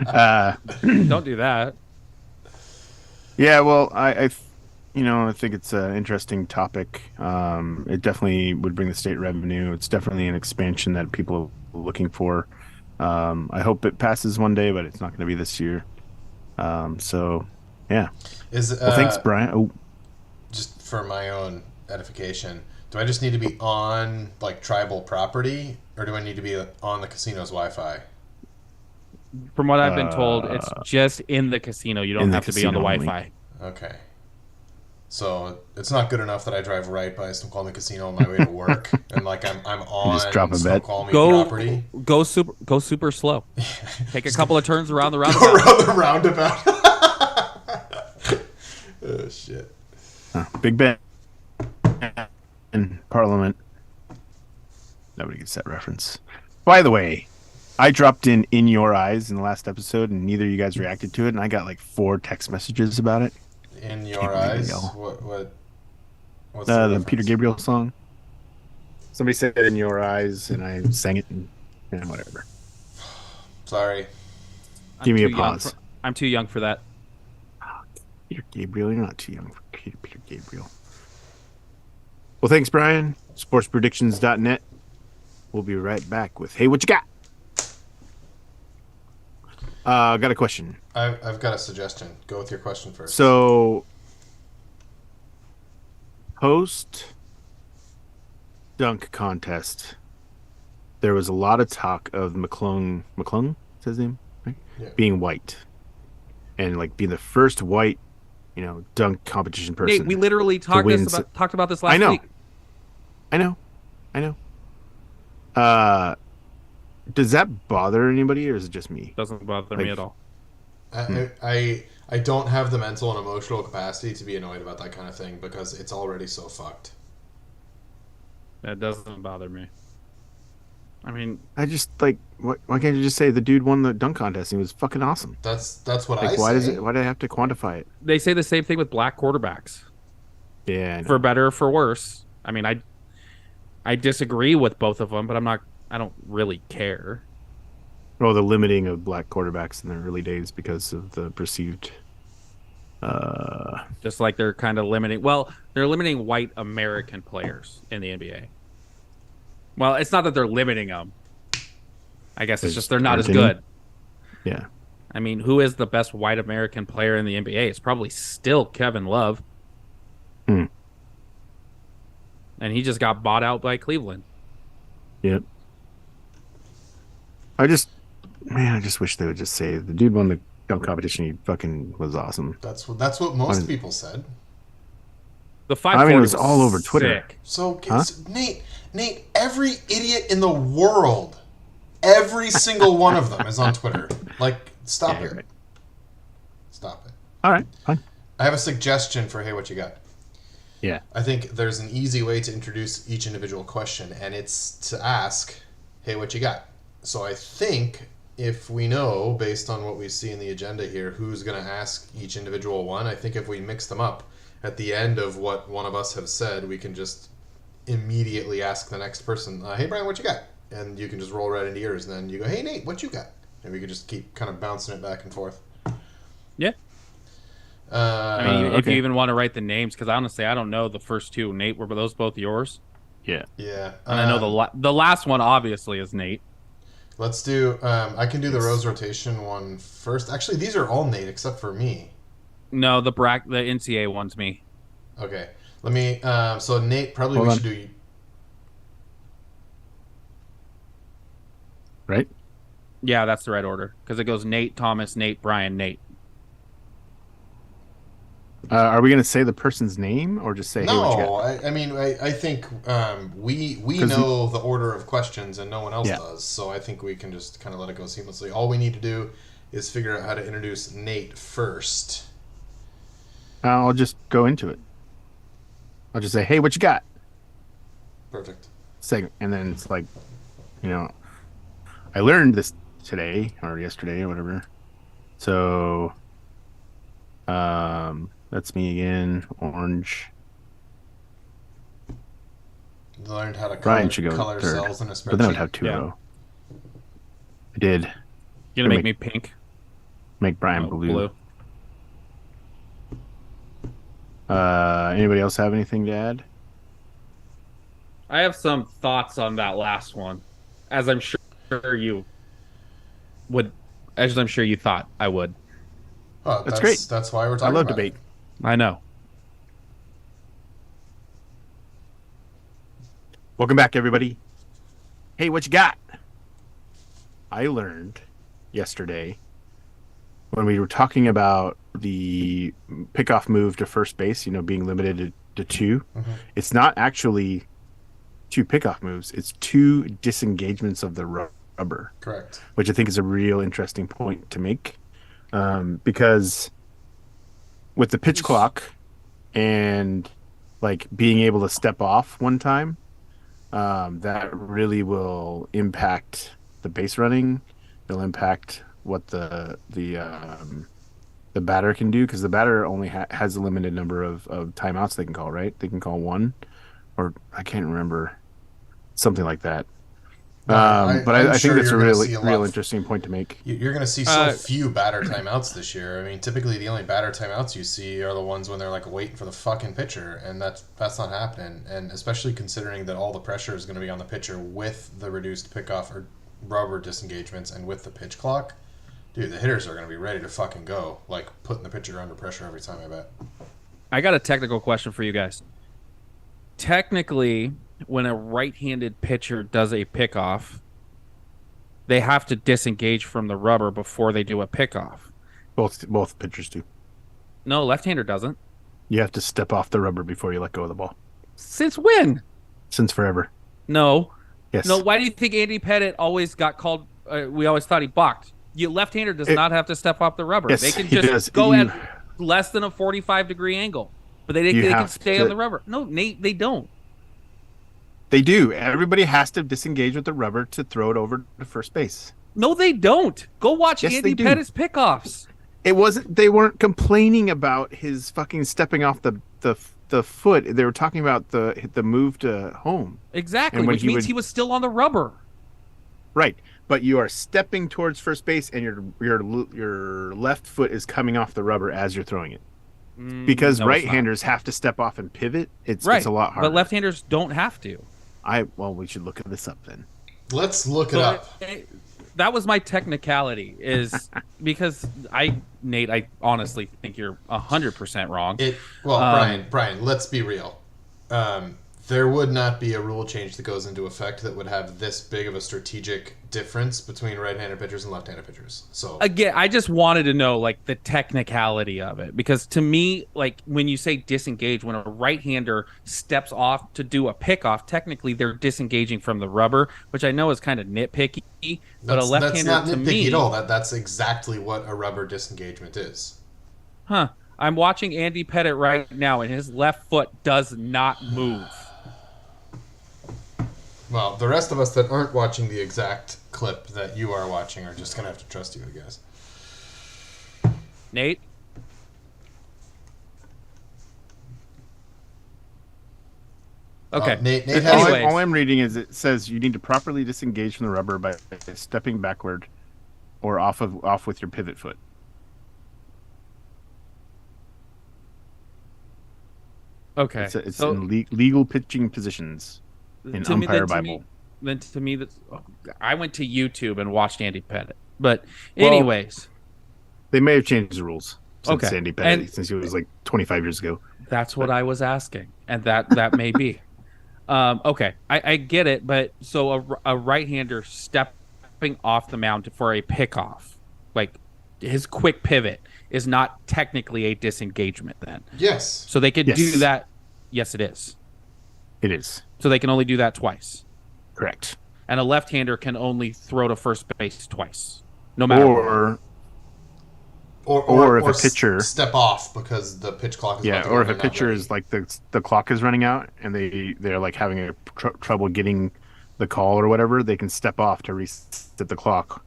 uh, Don't do that. yeah, well, I think it's an interesting topic. It definitely would bring the state revenue. It's definitely an expansion that people are looking for. I hope it passes one day, but it's not going to be this year. So, yeah. is Well, thanks, Brian. Oh, just for my own edification, do I just need to be on like tribal property, or do I need to be on the casino's Wi-Fi? From what I've been told, it's just in the casino. You don't in the have to be on the casino only. Wi-Fi. Okay. So it's not good enough that I drive right by Snoqualmie Casino on my way to work, and like I'm just drop on a bet. Snoqualmie Go property. go super slow. Take a couple of turns around the Go roundabout. around the roundabout. Oh shit. Big Ben in Parliament. Nobody gets that reference. By the way, I dropped in Your Eyes in the last episode, and neither of you guys reacted to it, and I got like 4 text messages about it. In Your Can't believe it, Eyes. y'all. What's The Peter Gabriel song. Somebody said it in Your Eyes, and I sang it, and whatever. Sorry. Give me a pause. I'm too young for that. Peter Gabriel, you're not too young for Peter Gabriel. Well, thanks, Brian. Sportspredictions.net. We'll be right back with Hey, What You Got? Got a question. I've got a suggestion. Go with your question first. So, post dunk contest, there was a lot of talk of McClung is his name, right? Yeah. Being white and like being the first white, dunk competition person. Nate, we literally talked about this last week. I know. Does that bother anybody, or is it just me? Doesn't bother me at all. I don't have the mental and emotional capacity to be annoyed about that kind of thing because it's already so fucked. That doesn't bother me. I mean, I just why can't you just say the dude won the dunk contest and he was fucking awesome? That's what like, I why say. why do I have to quantify it? They say the same thing with black quarterbacks. Yeah, I know. For better or for worse. I mean, I disagree with both of them, but I don't really care. Well, the limiting of black quarterbacks in the early days because of the perceived just like they're kind of limiting. Well, they're limiting white American players in the NBA. Well, it's not that they're limiting them. I guess it's just they're not as good. Yeah. I mean, who is the best white American player in the NBA? It's probably still Kevin Love. And he just got bought out by Cleveland. Yep. I just wish they would just say the dude won the dunk competition. He fucking was awesome. That's what most people said. The 540 it was all over Twitter. Sick. So Nate, every idiot in the world, every single one of them is on Twitter. Like, stop it. Right. Stop it. All right, fine. I have a suggestion for Hey, What You Got? Yeah. I think there's an easy way to introduce each individual question, and it's to ask, hey, what you got? So I think if we know, based on what we see in the agenda here, who's going to ask each individual one, I think if we mix them up at the end of what one of us have said, we can just immediately ask the next person, hey, Brian, what you got? And you can just roll right into yours, and then you go, hey, Nate, what you got? And we can just keep kind of bouncing it back and forth. Yeah. I mean, if you even want to write the names, because honestly, I don't know the first two. Nate, were those both yours? Yeah. Yeah. And I know the last one obviously is Nate. Let's do. I can do the Rose rotation one first. Actually, these are all Nate except for me. No, the NCAA one's me. Okay. Let me. So Nate, probably Hold we on. should do. Right. Yeah, that's the right order because it goes Nate, Thomas, Nate, Brian, Nate. Are we going to say the person's name or just say, hey, what you got? I mean, I think we know the order of questions and no one else does. So I think we can just kind of let it go seamlessly. All we need to do is figure out how to introduce Nate first. I'll just go into it. I'll just say, hey, what you got? Perfect. Segment. And then it's like, I learned this today or yesterday or whatever. So, that's me again. Orange. Learned how to Brian should go color third, cells in a spreadsheet. but then I would have two row. I did. You're gonna make me pink. Make Brian blue. Anybody else have anything to add? I have some thoughts on that last one, as I'm sure you would, as I'm sure you thought I would. Oh, that's great. That's why we're I talking love about debate. I know. Welcome back, everybody. Hey, what you got? I learned yesterday when we were talking about the pickoff move to first base, being limited to two. Mm-hmm. It's not actually two pickoff moves, it's two disengagements of the rubber, Correct. which I think is a real interesting point to make. Because with the pitch clock and like being able to step off one time, that really will impact the base running. It'll impact what the batter can do because the batter only has a limited number of timeouts they can call, right? They can call one, or I can't remember, something like that. No, But I'm I think sure that's you're a going to real, see a real lot. interesting point to make. You're going to see so few batter timeouts this year. I mean, typically the only batter timeouts you see are the ones when they're like waiting for the fucking pitcher, and that's not happening. And especially considering that all the pressure is going to be on the pitcher with the reduced pickoff or rubber disengagements and with the pitch clock, dude, the hitters are going to be ready to fucking go, like putting the pitcher under pressure every time. I bet. I got a technical question for you guys. Technically, when a right-handed pitcher does a pickoff, they have to disengage from the rubber before they do a pickoff. Both pitchers do. No, left-hander doesn't. You have to step off the rubber before you let go of the ball. Since when? Since forever. No. Yes. No, why do you think Andy Pettitte always got called? We always thought he balked. Left-hander does not have to step off the rubber. Yes, they can he just does. go at less than a 45-degree angle, but they can stay on the rubber. No, Nate, they don't. They do. Everybody has to disengage with the rubber to throw it over to first base. No, they don't. Go watch Yes, Andy they do. Pettitte's pickoffs. They weren't complaining about his fucking stepping off the foot. They were talking about the move to home. Exactly, which means he was still on the rubber. Right. But you are stepping towards first base and your left foot is coming off the rubber as you're throwing it. Because No, right-handers have to step off and pivot. It's a lot harder. But left-handers don't have to. We should look this up then. Let's look it up. That was my technicality, is because Nate, I honestly think you're 100% wrong. Brian, let's be real. There would not be a rule change that goes into effect that would have this big of a strategic difference between right-handed pitchers and left-handed pitchers. So again, I just wanted to know like the technicality of it, because to me, like when you say disengage, when a right-hander steps off to do a pickoff, technically they're disengaging from the rubber, which I know is kind of nitpicky. But a left-hander, that's not to nitpicky me, at all. That's exactly what a rubber disengagement is. Huh? I'm watching Andy Pettitte right now, and his left foot does not move. Well, the rest of us that aren't watching the exact clip that you are watching are just going to have to trust you, I guess. Nate? Okay. Nate has All I'm reading is it says you need to properly disengage from the rubber by stepping backward or off with your pivot foot. Okay. It's in legal pitching positions. In umpire Bible. Then to me, I went to YouTube and watched Andy Pettitte. But anyways, they may have changed the rules since Okay. Andy Pettitte, since he was like 25 years ago. that's what I was asking, and that may be. Okay, I get it, but so a right-hander stepping off the mound for a pickoff, like his quick pivot, is not technically a disengagement then. Yes. So they could Yes. do that. Yes, it is. It is. So they can only do that twice. Correct. And a left-hander can only throw to first base twice, no matter what. Or if a pitcher step off because the pitch clock is about to go or if a and they're not pitcher ready. is like the clock is running out and they're like having a trouble getting the call or whatever, they can step off to reset the clock.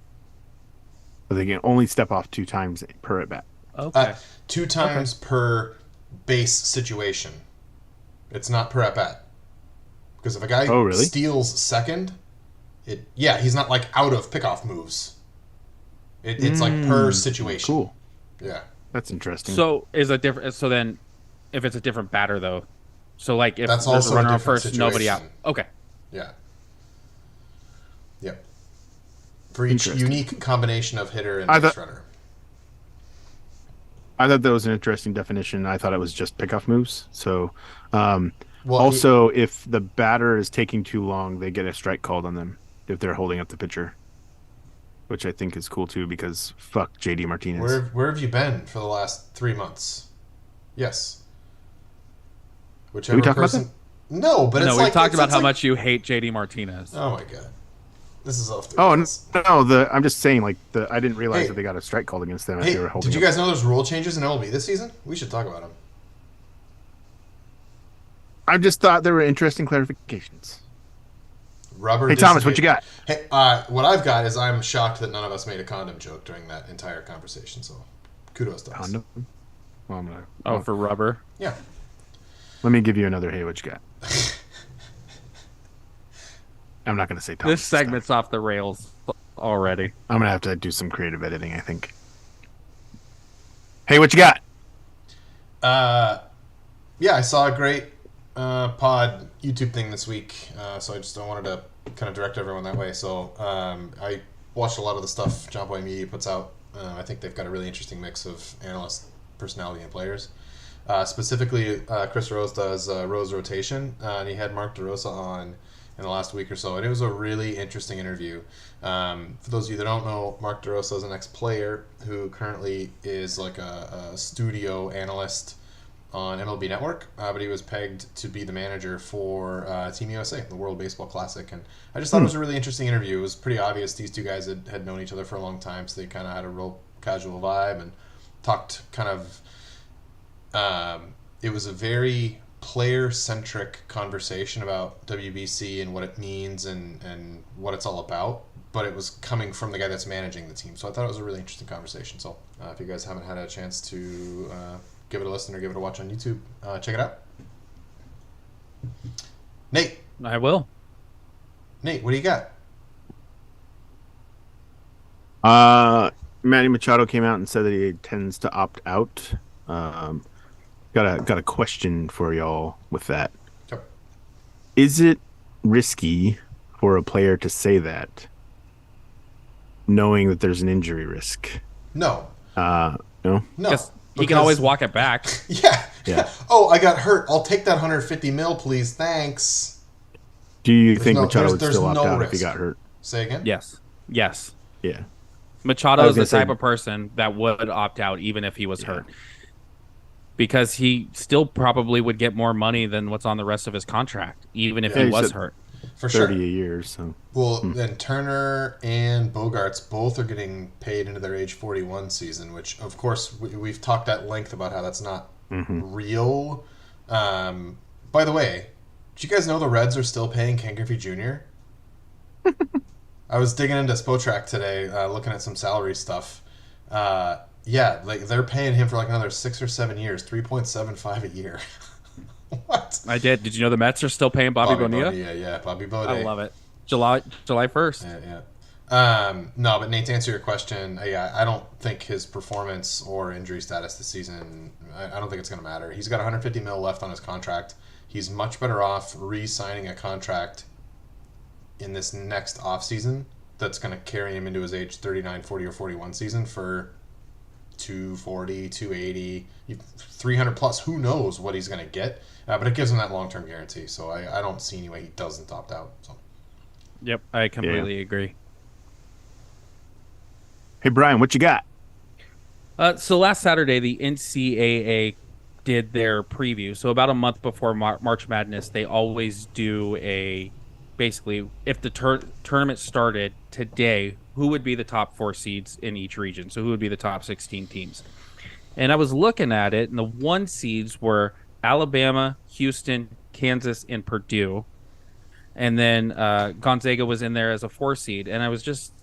But they can only step off 2 times per at bat. Okay. 2 times per base situation. It's not per at bat. Because if a guy steals second, he's not like out of pickoff moves. It's like per situation. Cool. Yeah. That's interesting. So then, if it's a different batter though, so like if That's there's also a runner a on different first, nobody out. situation. Okay. Yeah. Yep. For each unique combination of hitter and base runner. I thought that was an interesting definition. I thought it was just pickoff moves. So, Well, if the batter is taking too long, they get a strike called on them if they're holding up the pitcher. which I think is cool too because fuck JD Martinez. Where have you been for the last 3 months? Yes. Did we Whichever talk about that? person. No, but No, it's we've like talked about it's how like, much you hate JD Martinez. oh my god, this is off the Oh rails. no, I'm just saying like I didn't realize that Hey, they got a strike called against them if they hey, were did holding you up. guys know there's rule changes in MLB this season? We should talk about them. I just thought there were interesting clarifications. Rubber. Hey Thomas, what you got? Hey, what I've got is I'm shocked that none of us made a condom joke during that entire conversation. So, kudos to us. Condom? Well, Oh, for rubber. Yeah. let me give you another. Hey, what you got? I'm not gonna say Thomas. This segment's off the rails already. I'm gonna have to do some creative editing, I think. Hey, what you got? Yeah, I saw a great pod YouTube thing this week, so I wanted to kind of direct everyone that way. So I watched a lot of the stuff John Boy Media puts out. I think they've got a really interesting mix of analyst personality and players. Specifically, Chris Rose does Rose Rotation, and he had Mark DeRosa on in the last week or so, and it was a really interesting interview. For those of you that don't know, Mark DeRosa is an ex-player who currently is like a studio analyst on MLB Network, but he was pegged to be the manager for Team USA, the World Baseball Classic, and I just thought it was a really interesting interview. It was pretty obvious these two guys had known each other for a long time, so they kind of had a real casual vibe and talked kind of. It was a very player-centric conversation about WBC and what it means and what it's all about, but it was coming from the guy that's managing the team. So I thought it was a really interesting conversation. So if you guys haven't had a chance to give it a listen or give it a watch on YouTube, check it out. Nate, I will. what do you got? Manny Machado came out and said that he tends to opt out. Got a question for y'all with that. Sure. Is it risky for a player to say that, knowing that there's an injury risk? No. No. No. Because he can always walk it back. Yeah. Oh, I got hurt. I'll take that 150 mil, please. Thanks. Do you There's think no- Machado would there's still opt no out if he risk. got hurt? Say again? Yes. Yeah. Machado I was is the gonna say- type of person that would opt out even if he was hurt. Because he still probably would get more money than what's on the rest of his contract, even if Yeah, he he was said- hurt. For sure. 30 a year, so. Well, then Turner and Bogarts both are getting paid into their age 41 season, which, of course, we've talked at length about how that's not real. By the way, did you guys know the Reds are still paying Ken Griffey Jr.? I was digging into Spotrac today, looking at some salary stuff. Yeah, like they're paying him for like another 6 or 7 years, 3.75 a year. What? I did. Did you know the Mets are still paying Bobby Bonilla? Yeah, Bobby Bonilla. I love it. July 1st. Yeah. No, but Nate, to answer your question, yeah, I don't think his performance or injury status this season, I don't think it's going to matter. He's got 150 mil left on his contract. He's much better off re-signing a contract in this next offseason that's going to carry him into his age 39, 40, or 41 season for 240, 280, 300 plus. Who knows what he's going to get? But it gives him that long-term guarantee. So I don't see any way he doesn't opt out. So. Yep, I completely agree. Hey, Brian, what you got? So last Saturday, the NCAA did their preview. So about a month before March Madness, they always do basically, if the tournament started today, who would be the top 4 seeds in each region? So who would be the top 16 teams? And I was looking at it, and the 1 seeds were Alabama, Houston, Kansas, and Purdue. And then Gonzaga was in there as a 4 seed. And I was just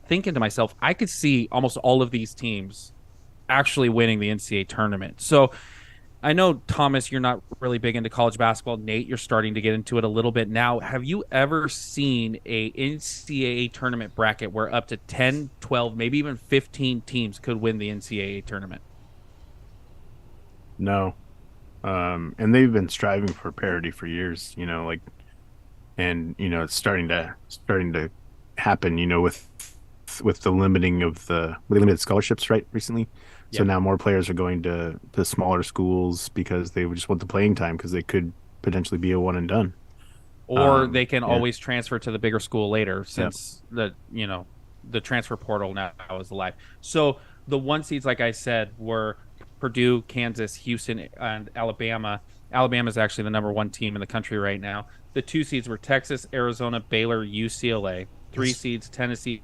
thinking to myself, I could see almost all of these teams actually winning the NCAA tournament. So I know, Thomas, you're not really big into college basketball. Nate, you're starting to get into it a little bit now. Have you ever seen a NCAA tournament bracket where up to 10, 12, maybe even 15 teams could win the NCAA tournament? No. And they've been striving for parity for years, and it's starting to happen, with the limiting of the limited scholarships right recently. So now more players are going to smaller schools because they just want the playing time because they could potentially be a one and done. Or they can always transfer to the bigger school later since the transfer portal now is alive. So the one seeds, like I said, were Purdue, Kansas, Houston, and Alabama. Alabama is actually the number one team in the country right now. The two seeds were Texas, Arizona, Baylor, UCLA. Three That's, seeds, Tennessee.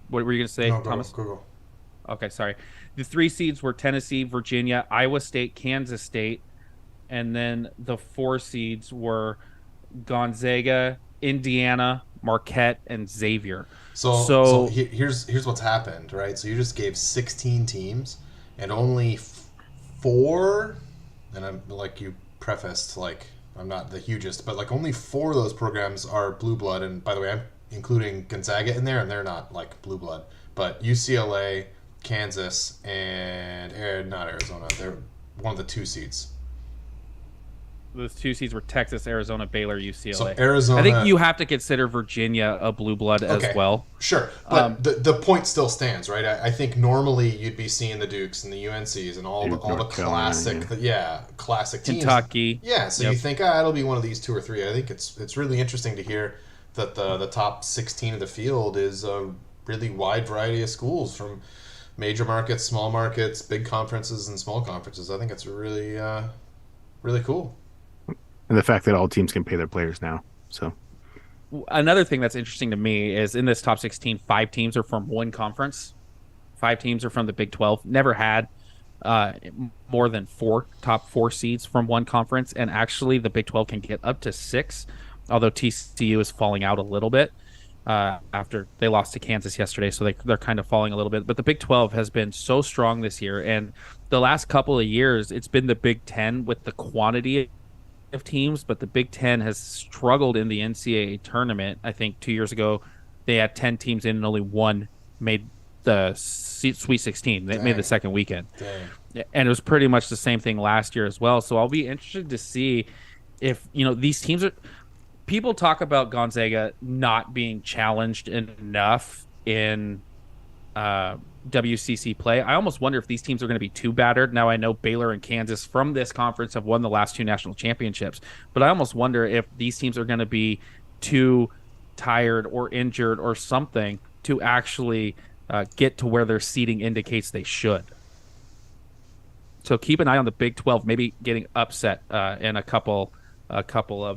What were you going to say, no, go Thomas? go. Okay, sorry. The three seeds were Tennessee, Virginia, Iowa State, Kansas State, and then the four seeds were Gonzaga, Indiana, Marquette, and Xavier. So So here's what's happened, right? So you just gave 16 teams, and only four, and I'm like you prefaced, like I'm not the hugest, but like only four of those programs are blue blood. And by the way, I'm including Gonzaga in there, and they're not like blue blood. But UCLA, Kansas, and not Arizona. They're one of the two seeds. those two seeds were Texas, Arizona, Baylor, So UCLA. I think Arizona. you have to consider Virginia a blue blood as Okay, well. sure, but the point still stands, right? I think normally you'd be seeing the Dukes and the UNCs and Duke, all the North Carolina, classic, classic teams. Kentucky. Yeah, so Yep. you think it'll be one of these two or three. I think it's really interesting to hear that the top 16 of the field is a really wide variety of schools from major markets, small markets, big conferences, and small conferences. I think it's really really cool. And the fact that all teams can pay their players now. So Another thing that's interesting to me is in this top 16, five teams are from one conference. Five teams are from the Big 12. Never had uh, more than top four seeds from one conference. And actually, the Big 12 can get up to six, although TCU is falling out a little bit after they lost to Kansas yesterday. So they're kind of falling a little bit. But the Big 12 has been so strong this year. And the last couple of years, it's been the Big 10 with the quantity of teams, but the Big Ten has struggled in the NCAA tournament. I think 2 years ago, they had 10 teams in and only one made the Sweet 16. They made the second weekend. Dang. And it was pretty much the same thing last year as well. So I'll be interested to see if, these teams are. People talk about Gonzaga not being challenged enough in WCC play. I almost wonder if these teams are going to be too battered. Now I know Baylor and Kansas from this conference have won the last two national championships, but I almost wonder if these teams are going to be too tired or injured or something to actually get to where their seeding indicates they should. So keep an eye on the Big 12, maybe getting upset in a couple of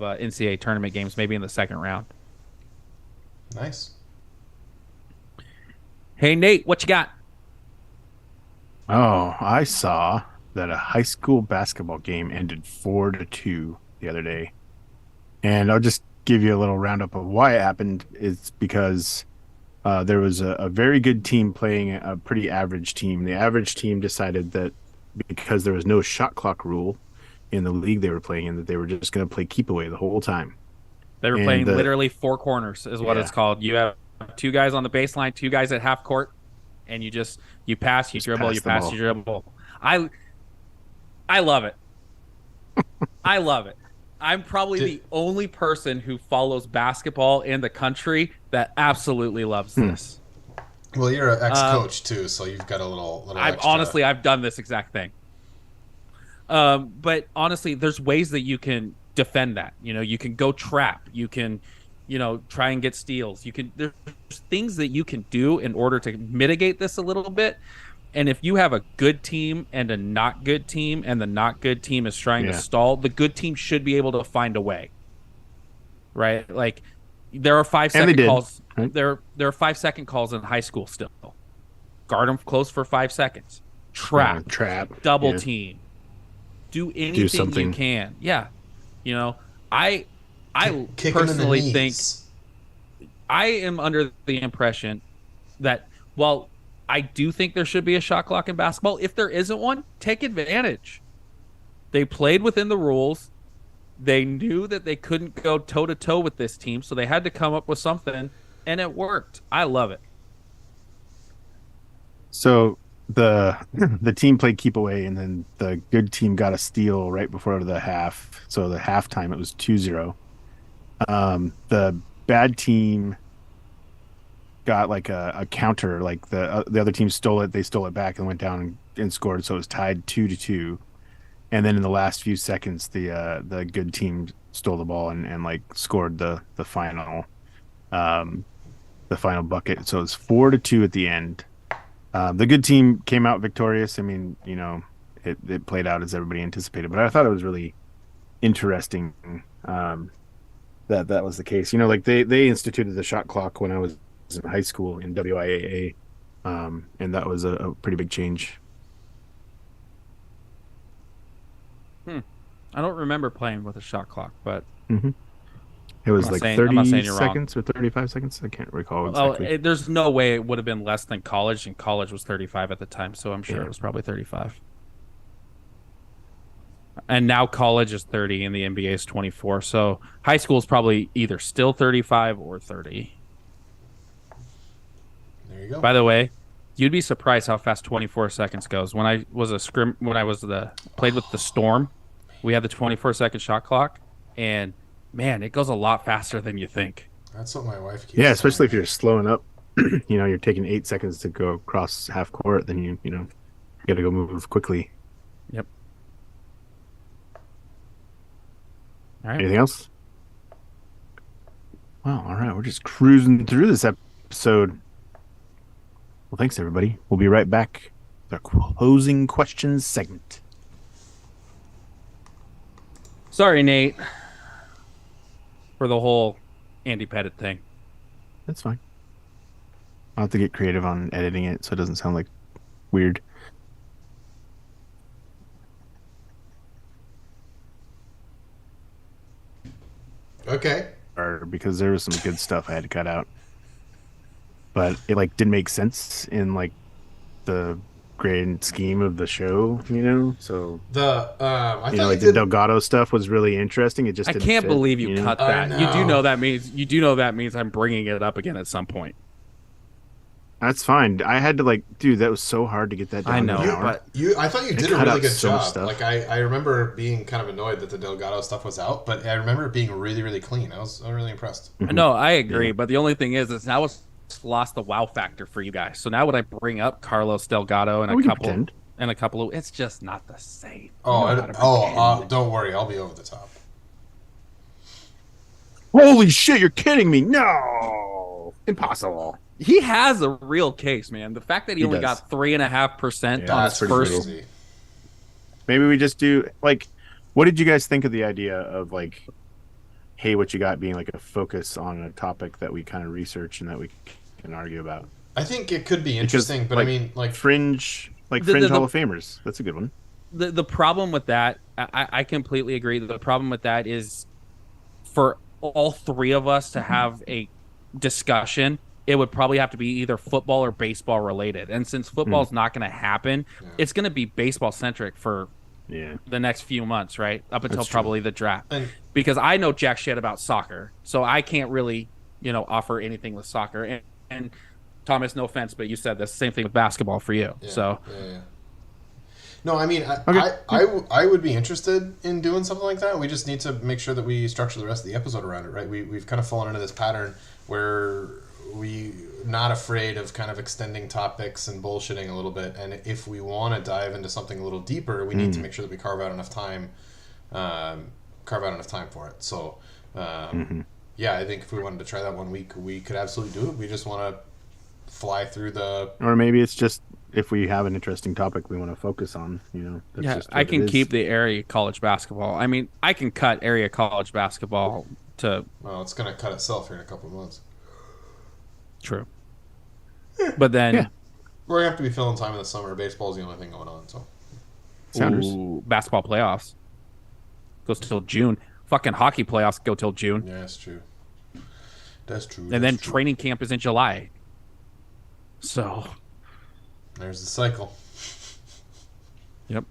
NCAA tournament games, maybe in the second round. Nice. Hey Nate, what you got? oh, I saw that a high school basketball game ended 4-2 the other day. And I'll just give you a little roundup of why it happened. It's because there was a very good team playing a pretty average team. The average team decided that because there was no shot clock rule in the league they were playing in, that they were just going to play keep away the whole time. They were And playing literally four corners, is what Yeah. it's called. You have two guys on the baseline, two guys at half court, and you pass, you Just dribble, pass you the pass, ball. you dribble. I love it. I love it. I'm probably the only person who follows basketball in the country that absolutely loves this. Well, you're an ex-coach too, so you've got a little extra. I've done this exact thing. But honestly, there's ways that you can defend that. You can go trap. You can, try and get steals. There's things that you can do in order to mitigate this a little bit. And if you have a good team and a not good team, and the not good team is trying to stall, the good team should be able to find a way. Right? Like there are 5-second calls. Right? There are 5-second calls in high school still. Guard them close for 5 seconds. Trap. Double team. Do anything something. you can. Yeah. I Kick 'em in the personally think knees. I am under the impression that while I do think there should be a shot clock in basketball, if there isn't one, take advantage. They played within the rules. They knew that they couldn't go toe to toe with this team, so they had to come up with something, and it worked. I love it. So the the team played keep away, and then the good team got a steal right before the half. So the halftime it was 2-0. The bad team got like a counter, like the other team stole it. They stole it back and went down and scored. So it was tied 2-2. And then in the last few seconds, the good team stole the ball and like scored the final. the final bucket. So it's 4-2 at the end. The good team came out victorious. I mean, it played out as everybody anticipated, but I thought it was really interesting that was the case. Like they instituted the shot clock when I was in high school in WIAA, and that was a pretty big change. I don't remember playing with a shot clock, but It was like I'm not saying 30 you're seconds or 35 seconds. I can't recall wrong. exactly. There's no way it would have been less than college, and college was 35 at the time, so I'm sure it was probably 35. And now college is 30 and the NBA is 24. So high school is probably either still 35 or 30. There you go. By the way, you'd be surprised how fast 24 seconds goes. When I was played with the Storm, we had the 24-second shot clock, and man, it goes a lot faster than you think. That's what my wife keeps Yeah, especially if saying. you're slowing up. You're taking 8 seconds to go across half court, then you got to go move quickly. Yep. All right. Anything else? Well, all right. We're just cruising through this episode. Well, thanks, everybody. We'll be right back with our closing questions segment. Sorry, Nate, for the whole Andy Pettit thing. That's fine. I'll have to get creative on editing it so it doesn't sound like weird. Okay. Or because there was some good stuff I had to cut out. But it didn't make sense in the grand scheme of the show, So I thought the you did. Delgado stuff was really interesting. It just I didn't can't fit, believe you know? cut I that. You do know. know that means I'm bringing it up again at some point. That's fine. I had to dude, that was so hard to get that down. I to know, an hour. but I thought you did a cut really out good so much job. stuff. Like I remember being kind of annoyed that the Delgado stuff was out, but I remember it being really, really clean. I was really impressed. no, I agree. But the only thing is now it's lost the wow factor for you guys. So now when I bring up Carlos Delgado and We can pretend. it's just not the same. Don't worry, I'll be over the top. Holy shit, you're kidding me. No. Impossible. He has a real case, man. The fact that he only does. got 3.5% Yeah, on That's his pretty first. crazy. Maybe we just do what did you guys think of the idea of hey, what you got being a focus on a topic that we kind of research and that we can argue about? I think it could be interesting, but I mean, fringe the Hall of Famers. That's a good one. The problem with that, I completely agree. The problem with that is for all three of us to have a discussion, it would probably have to be either football or baseball related. And since football is not going to happen, it's going to be baseball centric for the next few months, right? Up until probably the draft. Because I know jack shit about soccer, so I can't really, offer anything with soccer. And Thomas, no offense, but you said the same thing with basketball for you. Yeah, so yeah. No, I mean, I would be interested in doing something like that. We just need to make sure that we structure the rest of the episode around it, right? We've kind of fallen into this pattern where we're not afraid of kind of extending topics and bullshitting a little bit. And if we want to dive into something a little deeper, we need to make sure that we carve out enough time for it. So, yeah, I think if we wanted to try that one week, we could absolutely do it. We just want to fly through or maybe it's just if we have an interesting topic we want to focus on, that's yeah, just I can keep the area college basketball. I mean, I can cut area college basketball to. Well, it's going to cut itself here in a couple of months. True. But then we're going to have to be filling time in the summer. Baseball's the only thing going on, so. Sounders. Basketball playoffs goes till June. Fucking hockey playoffs go till June. Yeah, that's true. That's true. And then training camp is in July. So. There's the cycle. Yep.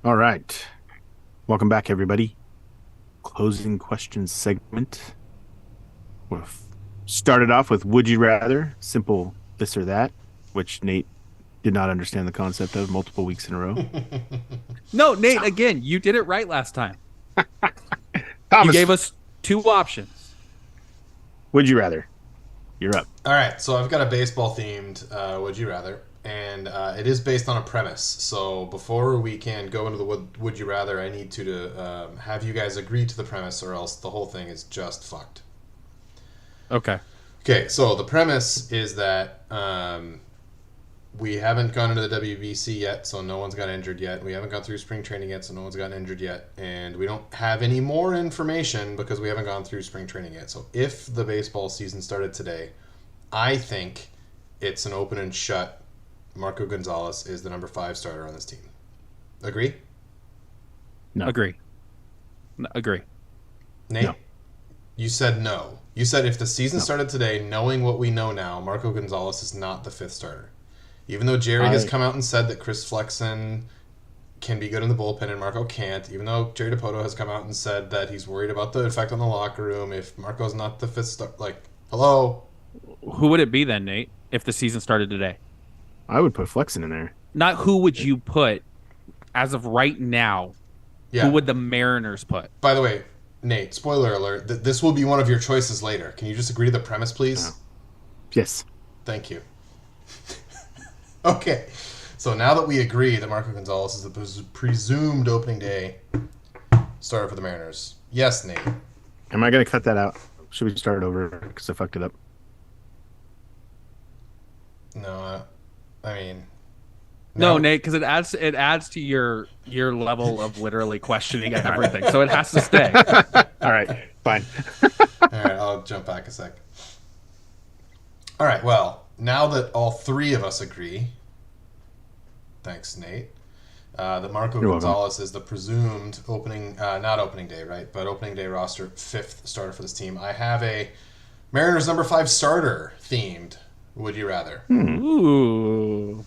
All right. Welcome back, everybody. Closing questions segment. We'll started off with Would You Rather? Simple this or that, which Nate did not understand the concept of multiple weeks in a row. No, Nate, again, you did it right last time. Thomas, You gave us two options. Would you rather? You're up. All right, so I've got a baseball themed Would You Rather, and it is based on a premise. So before we can go into the Would You Rather, I need to have you guys agree to the premise, or else the whole thing is just fucked. Okay. Okay, so the premise is that we haven't gone into the WBC yet, so no one's got injured yet. We haven't gone through spring training yet, so no one's gotten injured yet. And we don't have any more information because we haven't gone through spring training yet. So if the baseball season started today, I think it's an open and shut. Marco Gonzalez is the number 5 starter on this team. Agree? No. Agree. Agree. Nate? No. You said no. You said if the season started today, knowing what we know now, Marco Gonzalez is not the 5th starter. Even though Jerry has come out and said that Chris Flexen can be good in the bullpen and Marco can't, even though Jerry DePoto has come out and said that he's worried about the effect on the locker room if Marco's not the 5th starter. Like, hello? Who would it be then, Nate, if the season started today? I would put Flexen in there. Not who would you put as of right now. Yeah. Who would the Mariners put? By the way, Nate, spoiler alert, this will be one of your choices later. Can you just agree to the premise, please? No. Yes. Thank you. Okay. So now that we agree that Marco Gonzalez is the presumed opening day starter for the Mariners. Yes, Nate. Am I going to cut that out? Should we start over because I fucked it up? No, I mean... No, Nate, because it adds to your level of literally questioning everything. So it has to stay. All right, fine. All right, I'll jump back a sec. All right, well, now that all 3 of us agree, thanks, Nate, that Marco Gonzalez is the presumed opening, not opening day, right, but opening day roster 5th starter for this team, I have a Mariners number 5 starter themed. Would you rather? Ooh.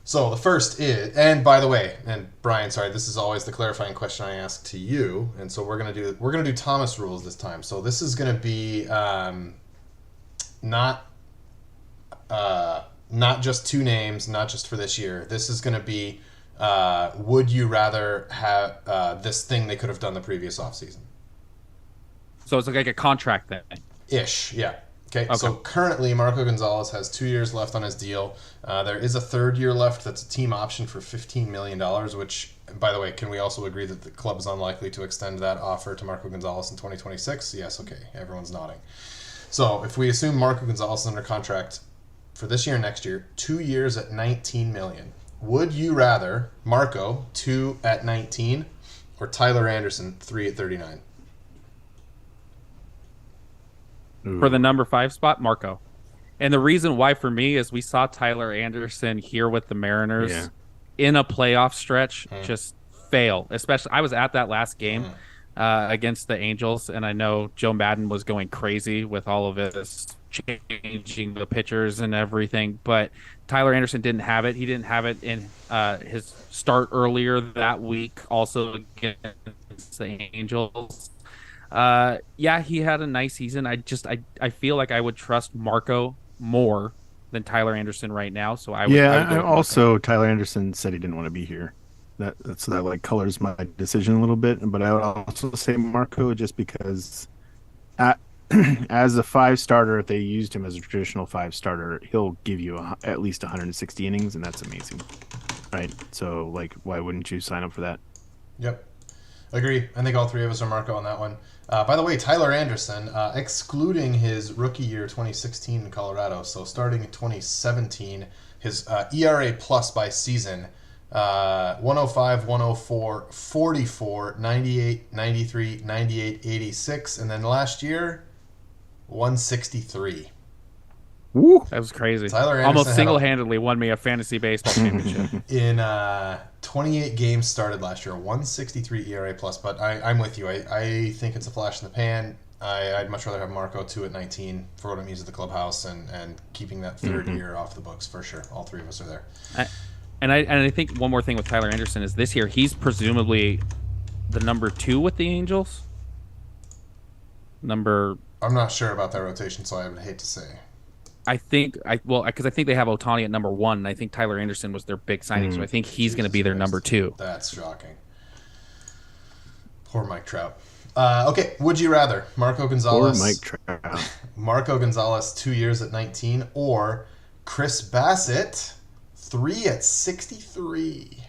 So the first is, and by the way, and Brian, sorry, this is always the clarifying question I ask to you, and so we're gonna do Thomas rules this time. So this is gonna be not just 2 names, not just for this year. This is gonna be would you rather have this thing they could have done the previous offseason? So it's like a contract thing. Ish, yeah. Okay, so currently Marco Gonzalez has 2 years left on his deal. There is a 3rd year left that's a team option for $15 million, which, by the way, can we also agree that the club is unlikely to extend that offer to Marco Gonzalez in 2026? Yes, okay, everyone's nodding. So if we assume Marco Gonzalez is under contract for this year and next year, 2 years at $19 million, would you rather Marco, 2 at $19, or Tyler Anderson, 3 at $39? For the number 5 spot, Marco. And the reason why for me is we saw Tyler Anderson here with the Mariners in a playoff stretch just fail. Especially, I was at that last game against the Angels, and I know Joe Madden was going crazy with all of this changing the pitchers and everything, but Tyler Anderson didn't have it. He didn't have it in his start earlier that week, also against the Angels. He had a nice season. I feel like I would trust Marco more than Tyler Anderson right now. So I would. Yeah, also Tyler Anderson said he didn't want to be here. That like colors my decision a little bit. But I would also say Marco just because, as a 5 starter, if they used him as a traditional 5 starter, he'll give you at least 160 innings, and that's amazing, right? So like, why wouldn't you sign up for that? Yep. Agree. I think all 3 of us are Marco on that one. By the way, Tyler Anderson, excluding his rookie year 2016 in Colorado, so starting in 2017, his ERA plus by season, 105, 104, 44, 98, 93, 98, 86, and then last year, 163. Woo. That was crazy. Tyler Anderson almost single-handedly won me a fantasy baseball championship. In 28 games started last year, 163 ERA plus. But I'm with you. I think it's a flash in the pan. I'd much rather have Marco 2 at 19 for what it means at the clubhouse and keeping that 3rd year off the books for sure. All 3 of us are there. I think one more thing with Tyler Anderson is this year he's presumably the number 2 with the Angels. I'm not sure about that rotation, so I would hate to say. Because I think they have Ohtani at number 1, and I think Tyler Anderson was their big signing, so I think he's going to be their number 2. That's shocking. Poor Mike Trout. Okay, would you rather Marco Gonzalez? Poor Mike Trout. Marco Gonzalez 2 years at 19, or Chris Bassett 3 at 63?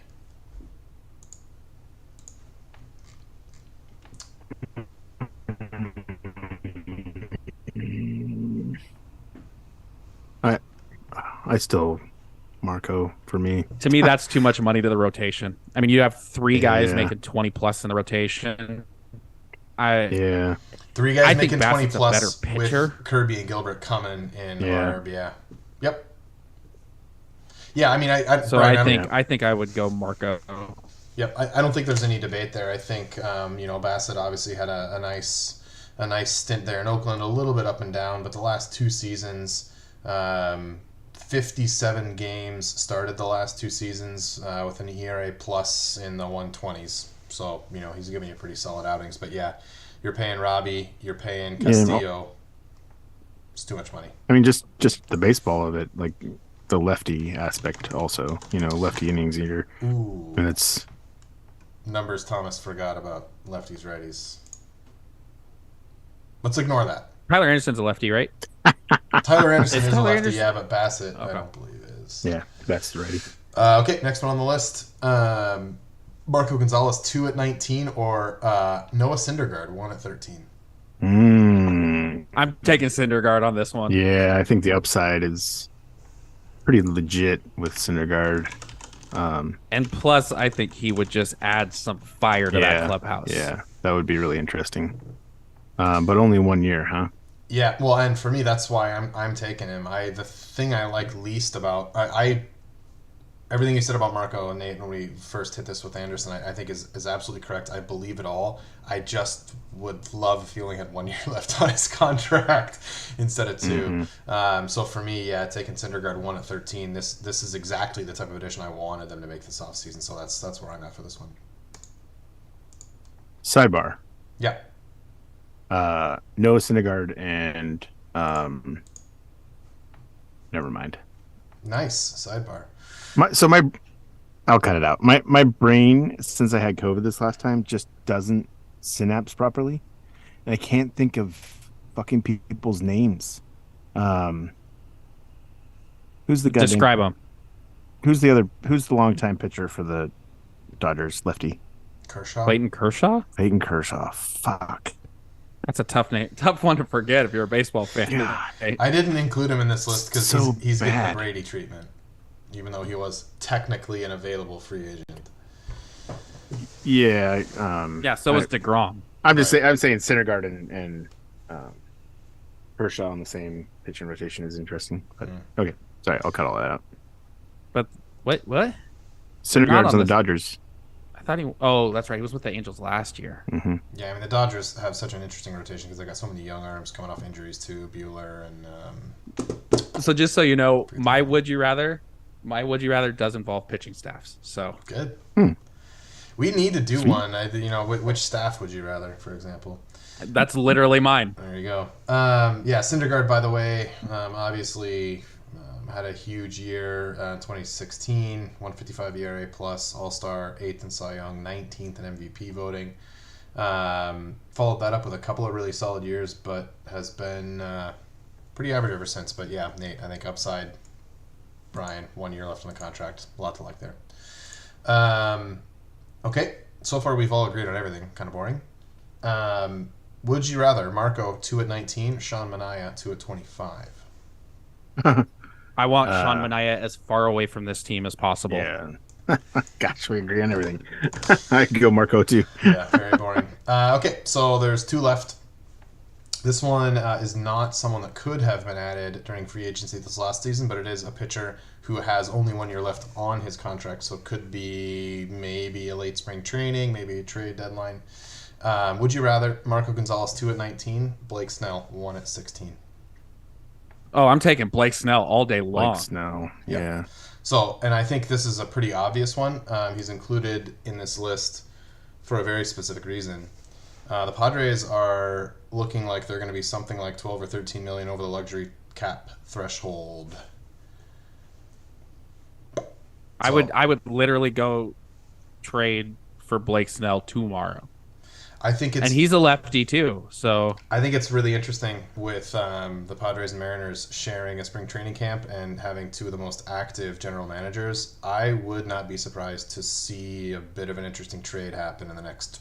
I still Marco for me. To me, that's too much money to the rotation. I mean, you have three guys Yeah, making 20 plus in the rotation. I yeah, Three guys I think making 20 Bassett's a better plus with pitcher. Kirby and Gilbert coming in yeah. are, yeah. Yep. Yeah, I mean, So Brian, I I don't, think Yeah. I think I would go Marco. yep, I don't think there's any debate there. I think, Bassett obviously had a nice stint there in Oakland, a little bit up and down, but the last two seasons, 57 games started the last two seasons with an ERA plus in the 120s. So, he's giving you pretty solid outings. But yeah, you're paying Robbie, you're paying Yeah. Castillo. It's too much money. I mean, just the baseball of it, like the lefty aspect, also. Lefty innings eater, Ooh. and it's Numbers Thomas forgot about lefties, righties. Let's ignore that. Tyler Anderson's a lefty, right? Tyler Anderson Is is a Tyler lefty, Anderson- yeah, but Bassett, I Okay. don't believe is. yeah, that's ready. Okay, next one on the list. Marco Gonzalez, 2 at 19, or Noah Syndergaard, 1 at 13. I'm taking Syndergaard on this one. Yeah, I think the upside is pretty legit with Syndergaard. And plus, I think he would just add some fire to that clubhouse. Yeah, that would be really interesting. But only 1 year, huh? Yeah, well, and for me, that's why I'm taking him. The thing I like least about I everything you said about Marco and Nate when we first hit this with Anderson, I think is absolutely correct. I believe it all. I just would love if he only had 1 year left on his contract instead of 2. So for me, yeah, taking Syndergaard 1 at 13. This is exactly the type of addition I wanted them to make this offseason. So that's where I'm at for this one. Sidebar. Yeah. Noah Syndergaard and never mind. Nice sidebar. I'll cut it out. My brain, since I had COVID this last time, just doesn't synapse properly, and I can't think of fucking people's names. Who's the guy? Describe him. Who's the longtime pitcher for the Dodgers? Lefty. Kershaw. Clayton Kershaw? Clayton Kershaw. Fuck. That's a tough name. Tough one to forget if you're a baseball fan. God. I didn't include him in this list because So he's getting the bad. Brady treatment, even though he was technically an available free agent. Yeah. Yeah, so is DeGrom. I'm saying Syndergaard and Kershaw on the same pitching rotation is interesting. But okay, sorry, I'll cut all that out. But what? Not Syndergaard's on on the this- Dodgers. I thought he. Oh, that's right. He was with the Angels last year. Yeah, I mean the Dodgers have such an interesting rotation because they got so many young arms coming off injuries too, Bueller and So just so you know, my would you rather does involve pitching staffs. So good. We need to do one. Which staff would you rather, for example? that's literally mine. There you go. Yeah, Syndergaard, by the way, obviously had a huge year in 2016, 155 ERA plus, All-Star, 8th in Cy Young, 19th in MVP voting. Followed that up with a couple of really solid years, but has been pretty average ever since. But yeah, Nate, I think upside. Brian, 1 year left on the contract. A lot to like there. Okay, so far we've all agreed on everything. Kind of boring. Would you rather Marco 2 at 19, Sean Manaea 2 at 25? I want Sean Manaea as far away from this team as possible. Yeah. Gosh, we agree on everything. I could go Marco too. Yeah, very boring. Okay, so there's 2 left. This one is not someone that could have been added during free agency this last season, but it is a pitcher who has only 1 year left on his contract, so it could be maybe a late spring training, maybe a trade deadline. Would you rather Marco Gonzalez 2 at 19, Blake Snell 1 at 16? Oh, I'm taking Blake Snell all day long. Like Snow. Yep. Yeah. So, and I think this is a pretty obvious one. He's included in this list for a very specific reason. The Padres are looking like they're going to be something like 12 or 13 million over the luxury cap threshold. I would literally go trade for Blake Snell tomorrow. I think And he's a lefty too, so I think it's really interesting with the Padres and Mariners sharing a spring training camp and having 2 of the most active general managers. I would not be surprised to see a bit of an interesting trade happen in the next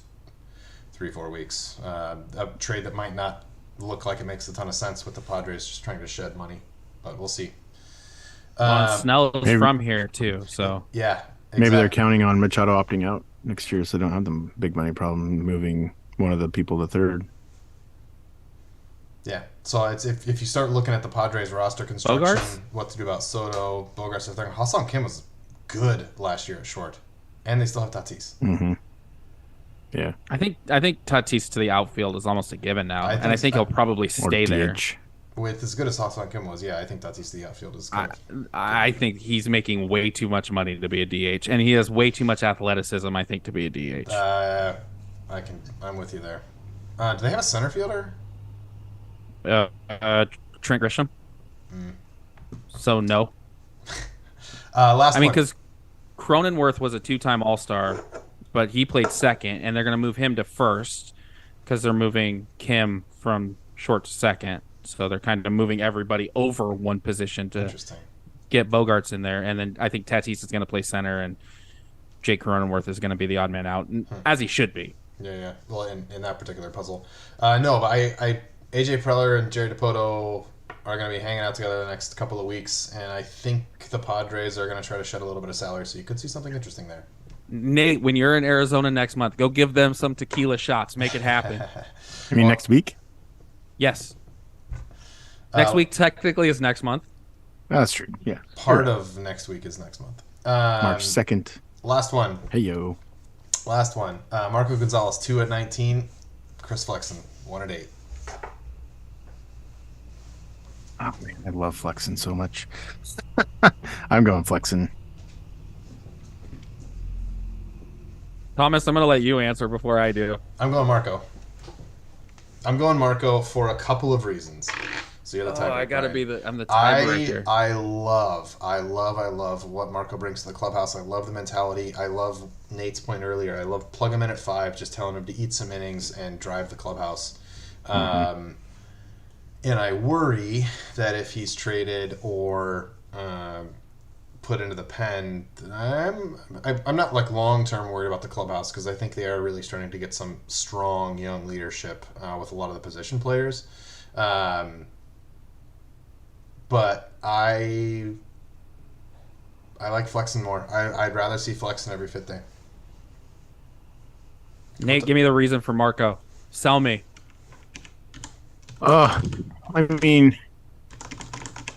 3-4 weeks. A trade that might not look like it makes a ton of sense with the Padres just trying to shed money, but we'll see. Well, and Snell is Maybe from here too, so Yeah, maybe they're exactly. counting on Machado opting out next year, so they don't have the big money problem moving one of the people to third. Yeah. So it's if you start looking at the Padres roster construction, Bogarts. what to do about Soto, Bogarts, everything. Ha-Seong Kim was good last year at short, and they still have Tatis. Mm-hmm. Yeah. I think Tatis to the outfield is almost a given now, I and I think think he'll probably Or stay there. DH. with as good as Ha-Seong Kim was, yeah, I think Tatis the outfield is I kind of I think he's making way too much money to be a DH, and he has way too much athleticism, I think, to be a DH. I'm with you there. Do they have a center fielder? Uh, uh, Trent Grisham. Mm. So no, Last I mean one. because Cronenworth was a two-time All-Star, but he played second, and they're going to move him to first because they're moving Kim from short to second. So they're kind of moving everybody over one position to Interesting. get Bogarts in there, and then I think Tatis is going to play center, and Jake Cronenworth is going to be the odd man out, as he should be. Yeah, yeah. Well, in that particular puzzle, no, but I AJ Preller and Jerry Dipoto are going to be hanging out together the next couple of weeks, and I think the Padres are going to try to shed a little bit of salary, so you could see something interesting there. Nate, when you're in Arizona next month, go give them some tequila shots. Make it happen. I mean, next week? Yes. Next week technically is next month. Oh, that's true. Yeah. Part of next week is next month. March 2nd. Last one. Hey, yo. Last one. Marco Gonzalez, 2 at 19. Chris Flexen, 1 at 8. Oh, man. I love Flexen so much. I'm going Flexen. Thomas, I'm going to let you answer before I do. I'm going Marco. I'm going Marco for a couple of reasons. So you're the tiebreaker. I got to right? be I'm the tiebreaker. I love what Marco brings to the clubhouse. I love the mentality. I love Nate's point earlier. I love plug him in at 5, just telling him to eat some innings and drive the clubhouse. And I worry that if he's traded or put into the pen, I'm not like long term worried about the clubhouse because I think they are really starting to get some strong young leadership with a lot of the position players. But I like Flexen more. I'd rather see Flexen every 5th day. Nate, give me the reason for Marco. Sell me. I mean,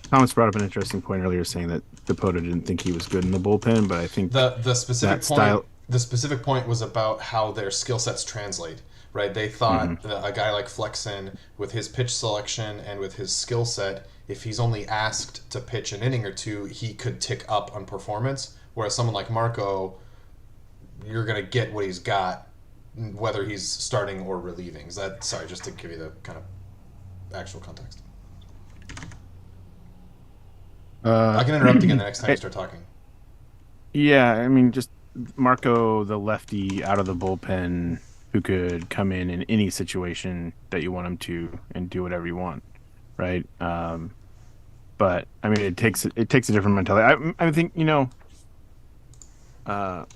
Thomas brought up an interesting point earlier saying that Dipoto didn't think he was good in the bullpen, but I think The specific that point style. the specific point was about how their skill sets translate. Right? They thought that a guy like Flexen, with his pitch selection and with his skill set, if he's only asked to pitch an inning or two, he could tick up on performance. Whereas someone like Marco, you're going to get what he's got, whether he's starting or relieving. Is that sorry? Just to give you the kind of actual context. I can interrupt again the next time you start talking. Yeah, I mean, just Marco, the lefty out of the bullpen who could come in any situation that you want him to and do whatever you want, right? But I mean, it takes a different mentality. I think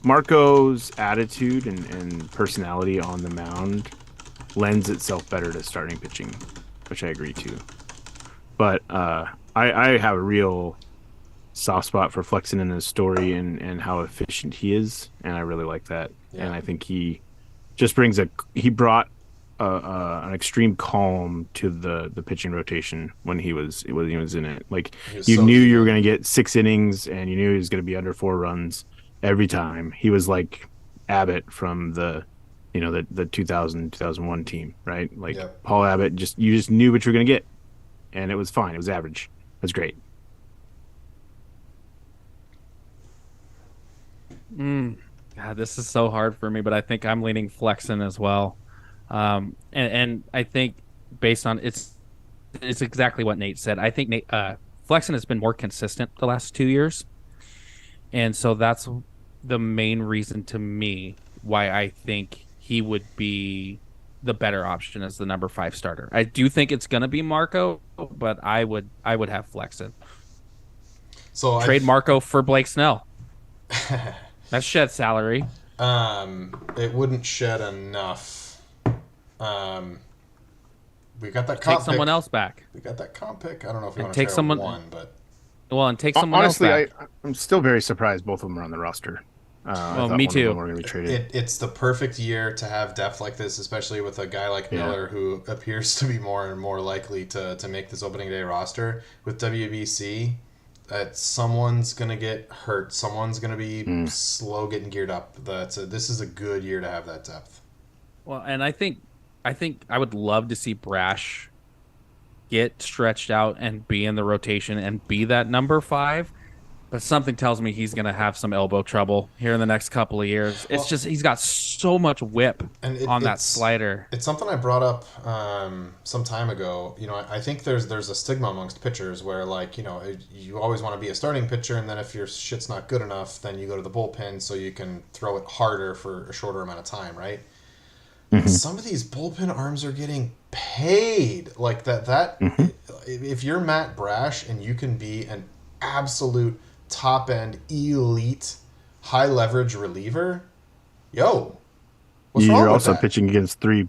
Marco's attitude and personality on the mound lends itself better to starting pitching, which I agree to. But I have a real soft spot for Flexen in his story and how efficient he is, and I really like that. Yeah. And I think he just brought an extreme calm to the pitching rotation when he was in it. Like you knew you were going to get 6 innings, and you knew he was going to be under 4 runs every time. He was like Abbott from the 2001 team, right? Like Paul Abbott. You just knew what you were going to get, and it was fine. It was average. It was great. God, this is so hard for me, but I think I'm leaning Flexen as well. And I think based on it's exactly what Nate said. I think Flexen has been more consistent the last 2 years, and so that's the main reason to me why I think he would be the better option as the number 5 starter. I do think it's going to be Marco, but I would have Flexen. So trade Marco for Blake Snell. That's shed salary. It wouldn't shed enough. We got that comp take someone else back. We got that comp pick. I don't know if we want to take trade someone one, but Well, and take someone else Honestly, back. I'm still very surprised both of them are on the roster. I Well, thought me one of them too. were going to be traded. It's the perfect year to have depth like this, especially with a guy like Yeah. Miller who appears to be more and more likely to make this opening day roster. With WBC, that someone's gonna get hurt, someone's gonna be Mm. slow getting geared up. This is a good year to have that depth. Well, and I think I would love to see Brash get stretched out and be in the rotation and be that number 5. But something tells me he's going to have some elbow trouble here in the next couple of years. It's Well, just he's got so much whip and on that slider. it's something I brought up some time ago. You know, I think there's a stigma amongst pitchers where, like, you know, you always want to be a starting pitcher, and then if your shit's not good enough, then you go to the bullpen so you can throw it harder for a shorter amount of time, right? Mm-hmm. Some of these bullpen arms are getting paid like that. Mm-hmm. If you're Matt Brash and you can be an absolute top end elite high leverage reliever, yo, what's wrong You're with also that? pitching against three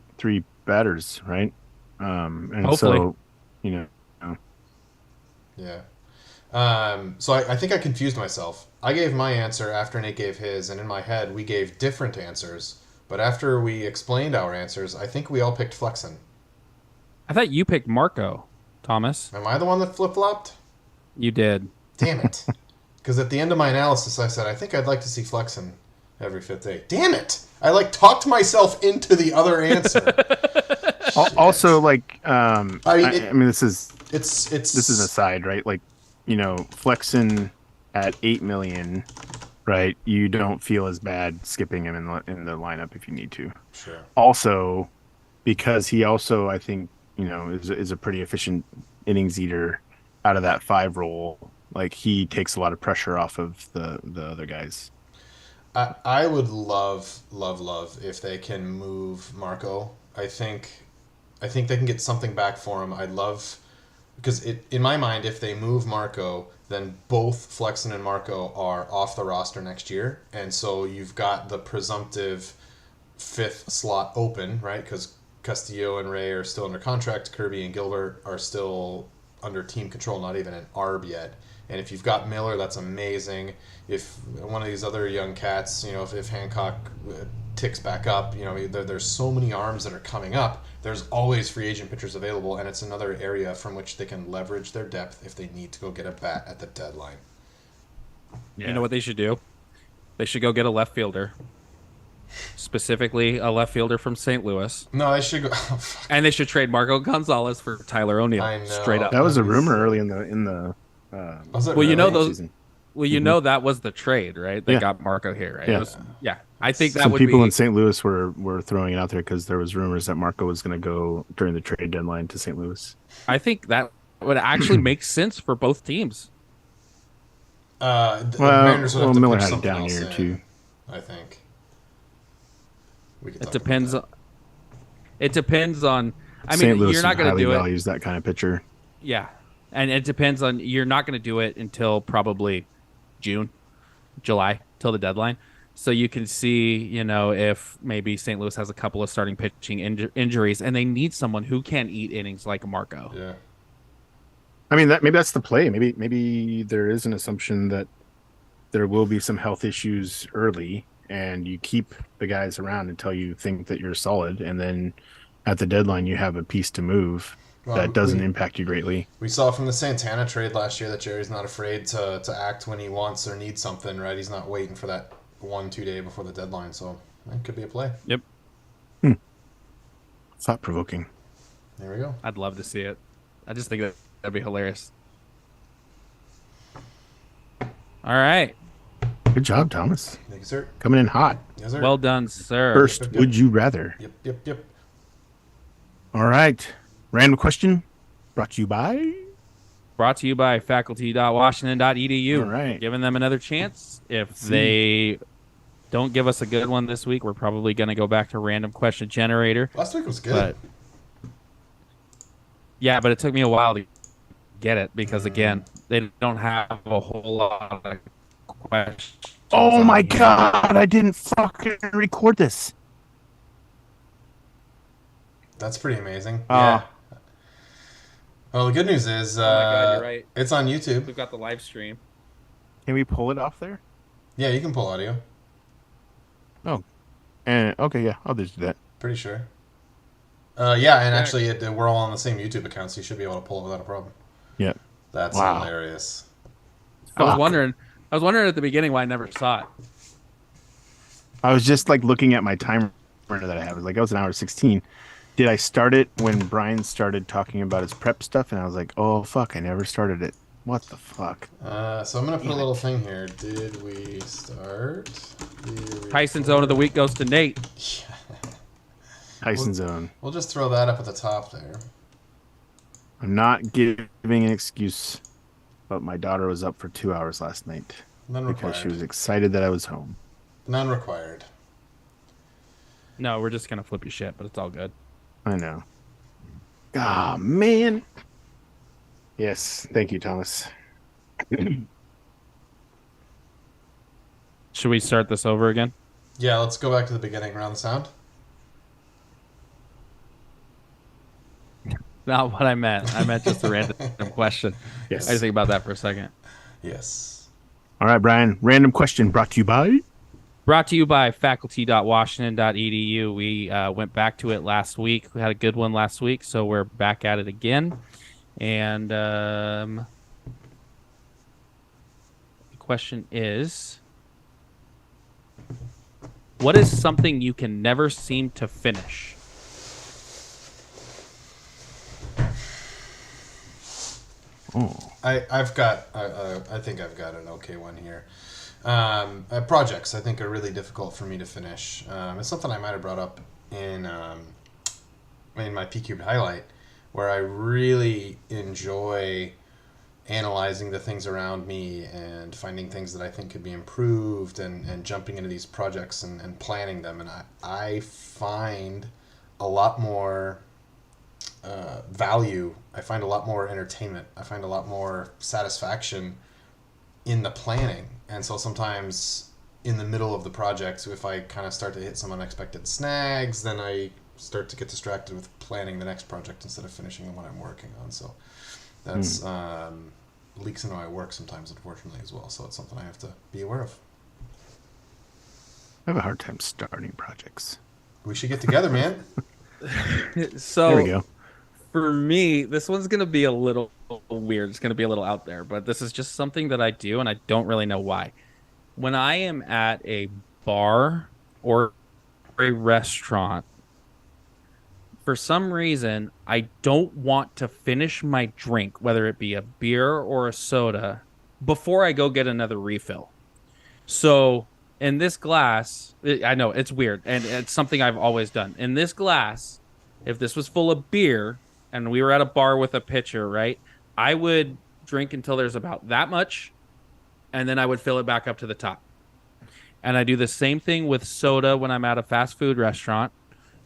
batters, right? And Hopefully. so, you know, Yeah. So I think I confused myself. I gave my answer after Nate gave his, and in my head we gave different answers. But after we explained our answers, I think we all picked Flexen. I thought you picked Marco, Thomas. Am I the one that flip flopped? You did. Damn it. Because at the end of my analysis, I said, I think I'd like to see Flexen every fifth day. Damn it! I, like, talked myself into the other answer. also like, I mean, I mean, this is It's this is an aside, right? Like, you know, flexing at 8 million, right? You don't feel as bad skipping him in the lineup if you need to. Sure. Also, because he also, I think, you know, is a pretty efficient innings eater out of that 5 role. Like, he takes a lot of pressure off of the other guys. I would love if they can move Marco. I think they can get something back for him. I'd love because in my mind, if they move Marco, then both Flexen and Marco are off the roster next year, and so you've got the presumptive fifth slot open, right? Because Castillo and Ray are still under contract. Kirby and Gilbert are still under team control, not even an ARB yet. And if you've got Miller, that's amazing. If one of these other young cats, you know, if Hancock ticks back up, you know, there's so many arms that are coming up. There's always free agent pitchers available, and it's another area from which they can leverage their depth if they need to go get a bat at the deadline. You know what they should do? They should go get a left fielder. Specifically, a left fielder from St. Louis. No, they should go. Oh, fuck. And they should trade Marco Gonzalez for Tyler O'Neill. I know. Straight up. That was a That'd be rumor sick. early in the Was it Well, you know really? those. season. Well, you know that was the trade, right? That Yeah. got Marco here, right? Yeah. It was, yeah. I think that Some would people be. in St. Louis were throwing it out there because there was rumors that Marco was going to go during the trade deadline to St. Louis. I think that would actually make sense for both teams. The Mariners would have to Miller pitch had a something down else year in, too. I think. We could It talk depends. about It depends on. I mean, St. Louis you're not going to highly do it. values that kind of pitcher. Yeah, and it depends on. You're not going to do it until probably June, July, till the deadline. So you can see, you know, if maybe St. Louis has a couple of starting pitching injuries, and they need someone who can eat innings like Marco. that. Yeah. I mean, maybe that's the play. Maybe there is an assumption that there will be some health issues early, and you keep the guys around until you think that you're solid, and then at the deadline you have a piece to move Well, that doesn't impact you greatly. We saw from the Santana trade last year that Jerry's not afraid to act when he wants or needs something, right? He's not waiting for that 1-2 day before the deadline, so that could be a play. Yep, Thought provoking. There we go. I'd love to see it. I just think that'd be hilarious. All right, Good job, Thomas. Thank you, sir. Coming in hot. Yes, sir. well done, sir. First, Yep. would you rather? Yep. All right. Random question brought to you by. Brought to you by faculty.washington.edu. All right. Giving them another chance. If they don't give us a good one this week, we're probably going to go back to random question generator. Last week was good. But yeah, but it took me a while to get it because again, they don't have a whole lot of questions. Oh on my here. God! I didn't fucking record this. That's pretty amazing. Ah. Well, the good news is Oh my God, you're right. it's on YouTube. We've got the live stream. Can we pull it off there? Yeah, you can pull audio. Oh, and okay, yeah, I'll just do that. Pretty sure. Yeah, and Yeah. actually, we're all on the same YouTube account, so you should be able to pull it without a problem. Yeah. That's Wow. hilarious. I was Fuck. wondering. I was wondering at the beginning why I never saw it. I was just like looking at my timer that I have. It was like, oh, it's an hour 16. Did I start it when Brian started talking about his prep stuff? And I was like, oh, fuck, I never started it. What the fuck? So I'm going to put a little thing here. Did we start? Tyson Zone of the Week goes to Nate. Tyson Zone. We'll just throw that up at the top there. I'm not giving an excuse, but my daughter was up for 2 hours last night None because required. she was excited that I was home. None required. No, we're just gonna flip your shit, but it's all good. I know. Ah, man. Yes, thank you, Thomas. Should we start this over again? Yeah, let's go back to the beginning. Around the sound. Not what I meant. I meant just a random question. Yes. I just think about that for a second. Yes. All right, Brian. Random question brought to you by. Brought to you by faculty.washington.edu. We went back to it last week. We had a good one last week, so we're back at it again. And the question is, what is something you can never seem to finish? Oh, I think I've got an okay one here. Projects I think are really difficult for me to finish. It's something I might have brought up in my P-Cubed highlight, where I really enjoy analyzing the things around me and finding things that I think could be improved and jumping into these projects and planning them. And I find a lot more value. I find a lot more entertainment. I find a lot more satisfaction in the planning. And so sometimes in the middle of the project, if I kind of start to hit some unexpected snags, then I start to get distracted with planning the next project instead of finishing the one I'm working on. So that's leaks into my work sometimes, unfortunately, as well. So it's something I have to be aware of. I have a hard time starting projects. We should get together, man. So There we go. for me, this one's going to be a little weird. It's going to be a little out there, but this is just something that I do, and I don't really know why. When I am at a bar or a restaurant, for some reason, I don't want to finish my drink, whether it be a beer or a soda, before I go get another refill. So in this glass, I know it's weird, and it's something I've always done. In this glass, if this was full of beer and we were at a bar with a pitcher, right, I would drink until there's about that much, and then I would fill it back up to the top. And I do the same thing with soda when I'm at a fast food restaurant.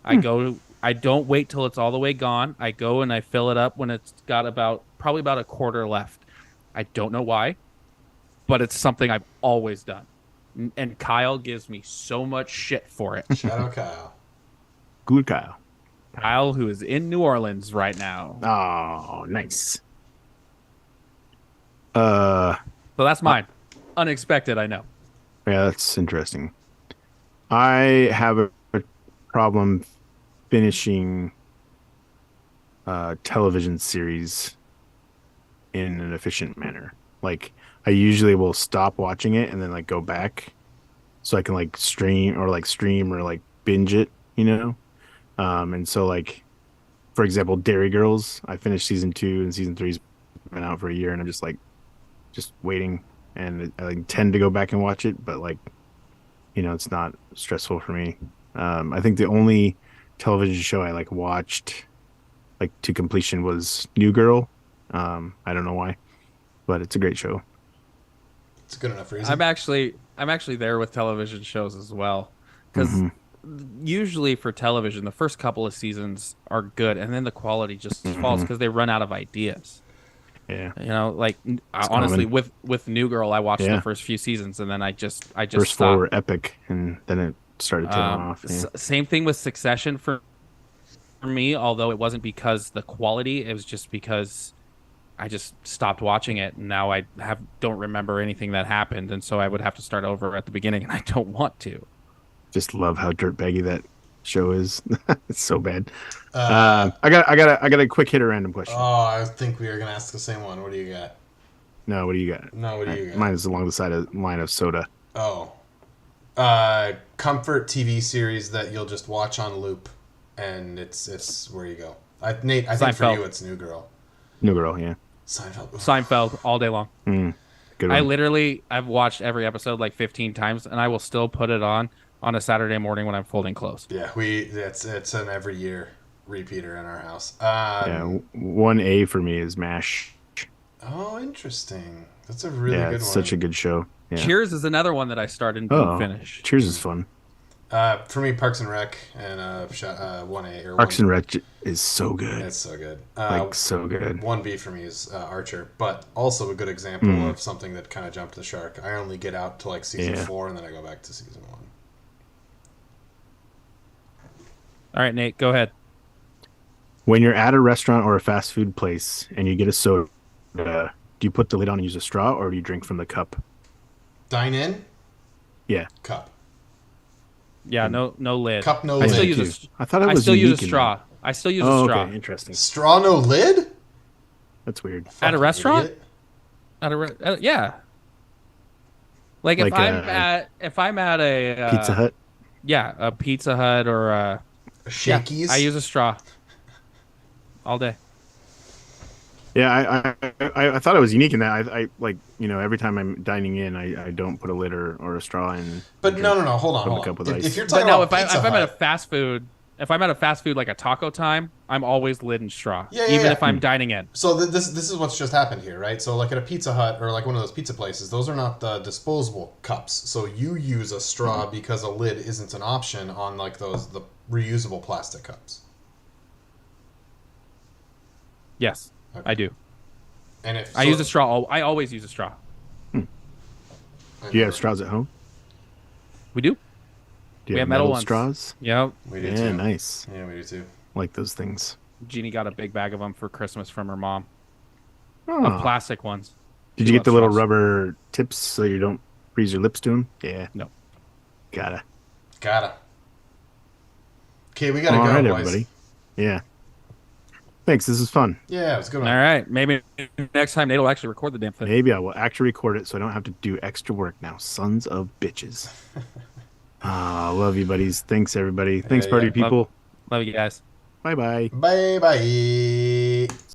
I don't wait till it's all the way gone. I go and I fill it up when it's got probably about a quarter left. I don't know why, but it's something I've always done. And Kyle gives me so much shit for it. Shout out Kyle. Good Kyle. Kyle, who is in New Orleans right now. Oh, nice. So that's mine. Unexpected, I know. Yeah, that's interesting. I have a problem finishing television series in an efficient manner. Like, I usually will stop watching it and then like go back so I can like stream or like binge it, you know? And so like, for example, Dairy Girls, I finished season 2 and season 3's been out for a year and I'm just waiting, and I like, tend to go back and watch it, but like, you know, it's not stressful for me. I think the only television show I like watched like to completion was New Girl. I don't know why, but it's a great show. It's good enough reason. I'm actually there with television shows as well, because usually for television, the first couple of seasons are good, and then the quality just falls because they run out of ideas. Yeah, You know, like honestly, with New Girl, I watched the first few seasons, and then I just first stopped. 4 were epic, and then it started tailing off. Yeah. Same thing with Succession for me, although it wasn't because the quality, it was just because I just stopped watching it, and now I don't remember anything that happened, and so I would have to start over at the beginning, and I don't want to. Just love how dirtbaggy that show is. It's so bad. Uh, I got a quick hitter random question. oh, I think we were gonna ask the same one. What do you got? No, what do you got? No, what do you got? Mine is along the line of soda. Oh, comfort TV series that you'll just watch on loop, and it's where you go. Nate, I think for Seinfeld. you it's New Girl. New Girl, yeah. Seinfeld. Seinfeld all day long. Good I one. literally I've watched every episode like 15 times, and I will still put it on a Saturday morning when I'm folding clothes. Yeah, it's an every year repeater in our house. Yeah, 1A for me is MASH. Oh, interesting. That's a really Yeah, good it's one. such a good show. Yeah. Cheers is another one that I started and Oh, didn't finish. Cheers is fun. For me, Parks and Rec and 1A or Parks 1, and Rec is so good. It's so good. Like so good. 1B for me is Archer, but also a good example Mm. of something that kind of jumped the shark. I only get out to like season Yeah. 4 and then I go back to season 1. All right, Nate, go ahead. When you're at a restaurant or a fast food place and you get a soda, do you put the lid on and use a straw, or do you drink from the cup? Dine in, Yeah. cup. Yeah, no lid. Cup, no I lid. still Yeah, use too. I thought it I was still use a unique in straw. there. I still use Oh, a straw. okay, interesting. Straw, no lid? That's weird. At a Fucking restaurant? idiot. Yeah. Like if Like, if I'm at a Pizza Hut. yeah, a Pizza Hut or Shakey's? I use a straw all day. Yeah, I thought it was unique in that I like, every time I'm dining in, I don't put a lid or a straw in. But no, hold on, From the hold cup on. with If, ice. if you're But talking no, about Pizza if I'm at a Hut, fast food, if I'm at a fast food like a taco time, I'm always lid and straw, Yeah, even yeah. if I'm dining in. so this is what's just happened here, right? So like at a Pizza Hut or like one of those pizza places, those are not the disposable cups. So you use a straw because a lid isn't an option on like the reusable plastic cups. Yes, Okay. I do. And if I use a straw. I always use a straw. Do you have straws at home? We do. Do you We have have metal metal ones. straws? Yep. We do Yeah, too. nice. Yeah, we do too. Like those things. Jeannie got a big bag of them for Christmas from her mom. Oh. Of plastic ones. Did She you get the loves little straws. rubber tips so you don't freeze your lips to them? Yeah. No. Gotta. Gotta. Okay, we gotta All go, right, boys. everybody. Yeah. Thanks. This is fun. Yeah, it was a good All one. right. Maybe next time Nate will actually record the damn thing. Maybe I will actually record it so I don't have to do extra work now. Sons of bitches. Love you, buddies. Thanks, everybody. Thanks, Yeah, party yeah. people. Love you guys. Bye bye. Bye bye.